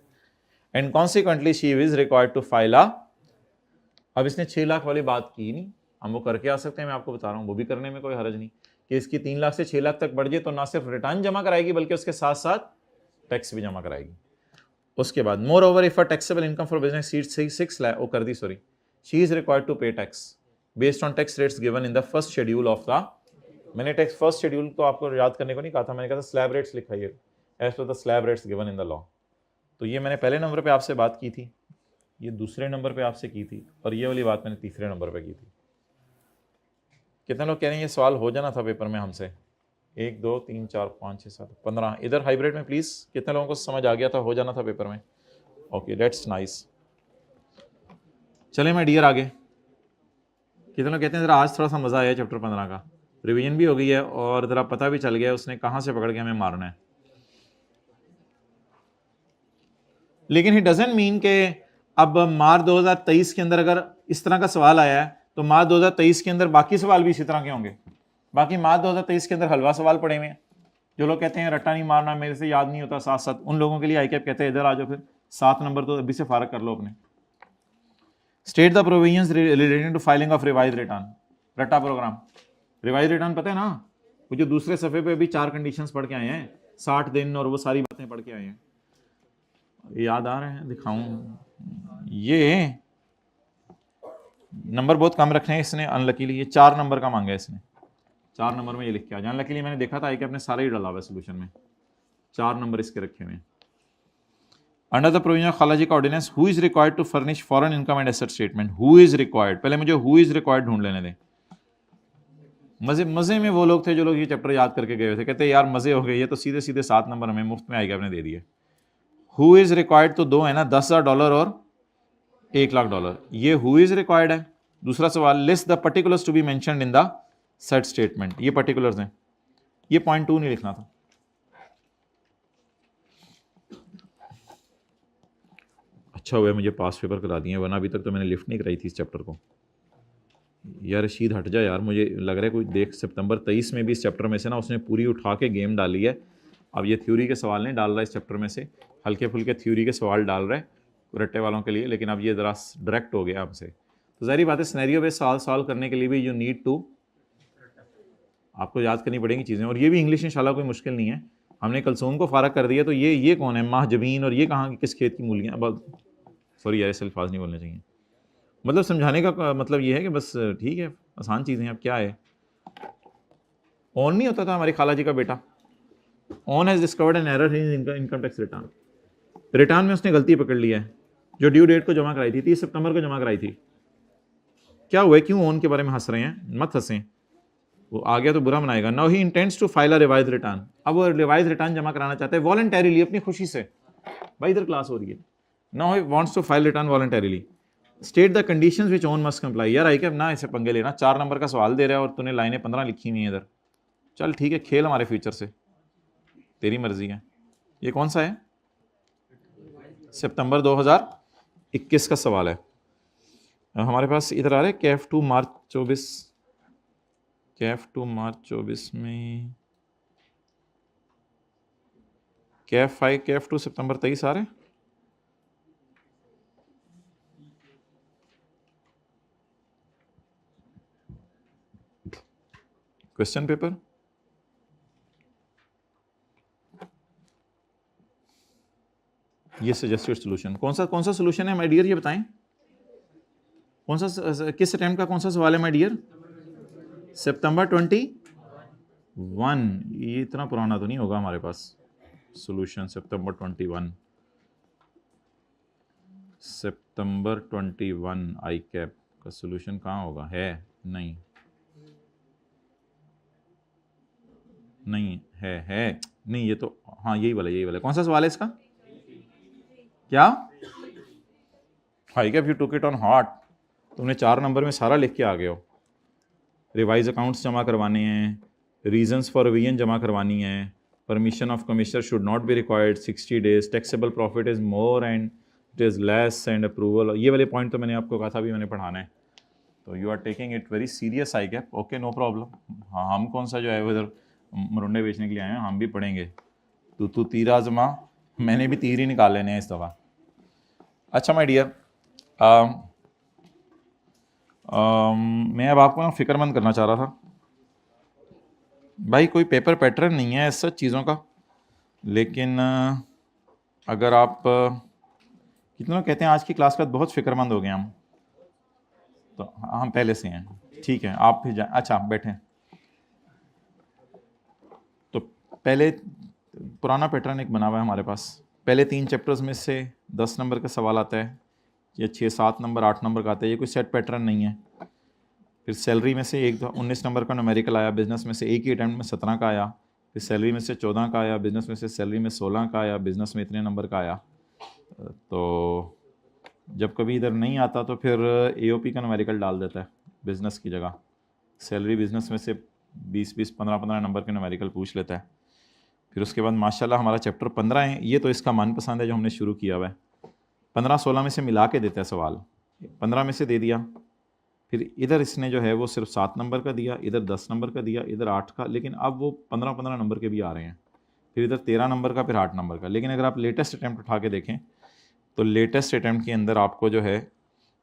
and consequently she is required to file a, अब इसने 6 लाख वाली बात की नहीं, हम वो करके आ सकते हैं, मैं आपको बता रहा हूं, वो भी करने में कोई हर्ज नहीं कि इसकी 3 लाख से 6 लाख तक बढ़ जाए तो ना सिर्फ रिटर्न जमा कराएगी बल्कि उसके साथ साथ टैक्स भी जमा कराएगी। उसके बाद moreover if a taxable income for business seats 6 lakh, वो कर दी sorry, she is required to pay tax based on tax rates given in the first schedule of the, मैंने टैक्स फर्स्ट शेड्यूल तो आपको याद करने को नहीं कहा था, मैंने कहा था स्लैब रेट्स लिखाइए as per the slab rates given in the law. तो ये मैंने पहले नंबर पे आपसे बात की थी, ये दूसरे नंबर पे आपसे की थी, और ये वाली बात मैंने तीसरे नंबर पे की थी। कितने लोग कह रहे हैं ये सवाल हो जाना था पेपर में हमसे? 1 2 3 4 5 6 7 15, इधर हाइब्रिड में प्लीज कितने लोगों को समझ आ गया था, हो जाना था पेपर में? Okay, that's nice. चले मैं डियर आगे। कितने लोग कहते हैं जरा आज थोड़ा सा मजा आया चैप्टर 15 का, रिवीजन भी हो गई है और जरा पता भी चल गया उसने कहां से पकड़ के हमें मारना है। लेकिन ही डजंट मीन के अब मार्च 2023 के अंदर अगर इस तरह का सवाल आया है तो मार्च 2023 के अंदर बाकी सवाल भी इसी तरह के होंगे। बाकी मार्च 2023 के अंदर हलवा सवाल पड़े हुए हैं। जो लोग कहते हैं रट्टा नहीं मारना, मेरे से याद नहीं होता साथ साथ, उन लोगों के लिए आई कैप कहते हैं इधर आ जाओ, फिर 7 नंबर तो अभी से फारग कर लो अपने। State the provisions related to filing of revise return, रट्टा प्रोग्राम। रिवाइज रिटर्न पता है ना, वो जो दूसरे सफ़े पे अभी 4 कंडीशंस पढ़ के आए हैं, 60 दिन और वो सारी बातें पढ़ के आए हैं, याद आ रहे हैं? दिखाऊं? ये नंबर बहुत कम रखे हैं इसने अनलकीली, ये 4 नंबर का मांगा है इसने, 4 नंबर में ये लिख के आ जाए। अनलकीली मैंने देखा था कि अपने सारे ही डाला हुआ है सोल्यूशन में, 4 नंबर इसके रखे हुए हैं। अंडर द प्रोविजन ऑफ खालाजी का ordinance, who is required to furnish foreign income and asset statement. Who is required, पहले मुझे हु इज रिक्वायर्ड ढूंढ लेने दें। मजे में वो लोग थे जो लोग ये चैप्टर याद करके गए थे, कहते यार मजे हो गए, ये तो सीधे सीधे 7 नंबर हमें मुफ्त में आएगा, आपने दे दिए। हु इज रिक्वायर्ड तो 2 है ना, $10,000 और $1,00,000, ये हु इज रिक्वायर्ड है। दूसरा सवाल, list the particulars to be mentioned in the said statement, ये पर्टिकुलर्स हैं, ये पॉइंट 2 नहीं लिखना था। अच्छा हुआ मुझे पास पेपर करा दिए, वरना अभी तक तो मैंने लिफ्ट नहीं कराई थी इस चैप्टर को। यार रशीद हट जा यार, मुझे लग रहा है कोई देख, सितंबर 23 में भी इस चैप्टर में से ना उसने पूरी उठा के गेम डाली है। अब ये थ्योरी के सवाल नहीं डाल रहा है इस चैप्टर में से, हल्के फुल्के थ्योरी के सवाल डाल रहा है रट्टे वालों के लिए, लेकिन अब ये ज़रा डायरेक्ट हो गया हमसे। तो ज़ाहिर बात है सिनेरियो पे सवाल सॉल्व करने के लिए भी यू नीड टू, आपको याद करनी पड़ेंगी चीज़ें, और ये भी इंग्लिश इंशाल्लाह कोई मुश्किल नहीं है। हमने कलसूम को फारग कर दिया, तो ये कौन है, माह जबीन, और ये कहाँ किस खेत की मूलियाँ, अब सॉरी यार ऐसे अल्फाज नहीं बोलने चाहिए। मतलब समझाने का मतलब ये है कि बस ठीक है, आसान चीज़ें हैं, अब क्या है। ऑन नहीं होता था हमारी खाला जी का बेटा, on has discovered an error in income tax return, return में उसने गलती पकड़ ली है, जो ड्यू डेट को जमा कराई थी 30 सितंबर को जमा कराई थी। क्या हुआ, क्यों ऑन के बारे में हंस रहे हैं, मत हंसें, वो आ गया तो बुरा मनाएगा। Now he intends to file a revise return, अब वो रिवाइज रिटर्न जमा कराना चाहते हैं वॉलंटरीली, अपनी खुशी से। भाई इधर क्लास हो रही है। Now he wants to file return voluntarily, state the conditions which one must comply. यार आई क्या ना इसे पंगे लेना, 4 नंबर का सवाल दे रहा है और तूने लाइनें 15 लिखी हुई हैं इधर। चल ठीक है, खेल हमारे फ्यूचर से, तेरी मर्जी है। ये कौन सा है, सितंबर 2021 का सवाल है हमारे पास। इधर आ रहे कैफ 2 मार्च 24, कैफ 2 मार्च 24 में, कैफ 5 कैफ 2 सितंबर 23 आ रहे। क्वेश्चन पेपर ये सजेस्टेड सोल्यूशन, कौन सा सोल्यूशन है माय डियर, ये बताएं कौन सा, किस अटेम्प्ट का कौन सा सवाल है माय डियर, सितंबर 21। ये इतना पुराना तो नहीं होगा हमारे पास सोल्यूशन, सितंबर 21, सितंबर 21 आई कैप का सोल्यूशन कहाँ होगा, है नहीं नहीं, ये तो हाँ यही वाला। कौन सा सवाल है इसका, क्या high cap, you took it on heart, तुमने 4 नंबर में सारा लिख के आ गए हो। रिवाइज अकाउंट्स जमा करवाने हैं, रीजंस फॉर रिवीजन जमा करवानी है, permission of commissioner should not be required 60 days, taxable profit is more and it is less and approval. ये वाले पॉइंट तो मैंने आपको कहा था भी मैंने पढ़ाना है, तो you are taking it very serious I cap, okay no problem. हाँ हम कौन सा जो है उधर मरुंडे बेचने के लिए आए हैं, हम भी पढ़ेंगे। तू तीर आजमा, मैंने भी तीर ही निकाल लेने हैं इस दफ़ा। अच्छा माय डियर, मैं अब आपको ना फ़िक्रमंद करना चाह रहा था। भाई कोई पेपर पैटर्न नहीं है ऐसा चीज़ों का, लेकिन अगर आप कितने लोग कहते हैं आज की क्लास के बाद बहुत फ़िक्रमंद हो गए हम, तो हम पहले से हैं, ठीक है आप भी जाए। अच्छा बैठें, तो पहले पुराना पैटर्न एक बना हुआ है हमारे पास, पहले 3 चैप्टर्स में से 10 नंबर का सवाल आता है, या 6-7 नंबर 8 नंबर का आता है, ये कोई सेट पैटर्न नहीं है। फिर सैलरी में से 19 नंबर का न्यूमेरिकल आया, बिजनेस में से एक ही अटैम्प्ट में 17 का आया, फिर सैलरी में से 14 का आया, बिजनेस में से सैलरी में 16 का आया, बिजनेस में इतने नंबर का आया। तो जब कभी इधर नहीं आता तो फिर AOP का न्यूमेरिकल डाल देता है बिजनेस की जगह, सैलरी बिजनेस में से 20-20 15-15 नंबर के न्यूमेरिकल पूछ लेता है। फिर उसके बाद माशाल्लाह हमारा चैप्टर 15 है, ये तो इसका मनपसंद है जो हमने शुरू किया हुआ है। 15-16 में से मिला के देता है सवाल, 15 में से दे दिया, फिर इधर इसने जो है वो सिर्फ 7 नंबर का दिया, इधर 10 नंबर का दिया, इधर 8 का, लेकिन अब वो 15-15 नंबर के भी आ रहे हैं। फिर इधर 13 नंबर का, फिर 8 नंबर का। लेकिन अगर आप लेटेस्ट अटैम्प्ट उठा के देखें तो लेटेस्ट अटैम्प्ट के अंदर आपको जो है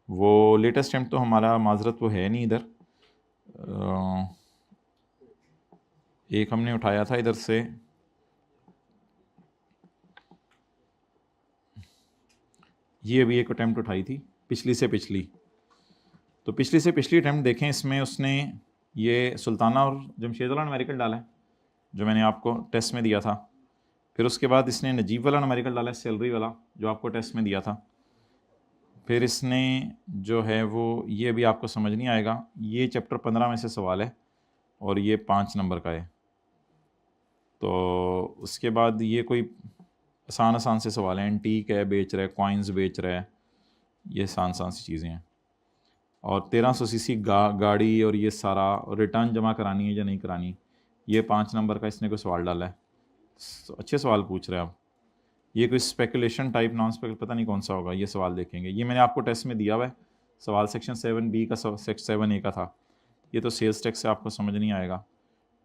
वो लेटेस्ट अटैम्प्ट तो हमारा माजरत वो है नहीं इधर। एक हमने उठाया था इधर से, ये अभी एक अटैम्प्ट उठाई थी पिछली से पिछली। तो पिछली से पिछली अटैम्प्ट देखें, इसमें उसने ये सुल्ताना और जमशेद वाला न्यूमेरिकल डाला है जो मैंने आपको टेस्ट में दिया था। फिर उसके बाद इसने नजीब वाला न्यूमेरिकल डाला है, सैलरी वाला, जो आपको टेस्ट में दिया था। फिर इसने जो है वो ये भी आपको समझ नहीं आएगा, ये चैप्टर 15 में से सवाल है और ये 5 नंबर का है। तो उसके बाद ये कोई आसान आसान से सवाल हैं, एंटीक है, बेच रहा है, कॉइन्स बेच रहा है, ये आसान आसान सी चीज़ें हैं। और 1300 सीसी गाड़ी और ये सारा रिटर्न जमा करानी है या नहीं करानी, ये 5 नंबर का इसने कोई सवाल डाला है। अच्छे सवाल पूछ रहे हैं आप। ये कोई स्पेकुलेशन टाइप, नॉन स्पेकुल, पता नहीं कौन सा होगा, ये सवाल देखेंगे। ये मैंने आपको टेस्ट में दिया हुआ है सवाल, सेक्शन 7B का, सेक्शन 7A का था। ये तो सेल्स टैक्स से आपको समझ नहीं आएगा,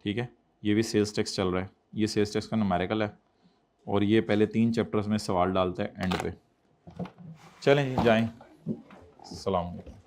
ठीक है। ये भी सेल्स टैक्स चल रहा है, ये सेल्स टैक्स का न्यूमेरिकल है और ये पहले 3 चैप्टर्स में सवाल डालता है एंड पे। चलें जी, जाएँ। अस्सलाम वालेकुम।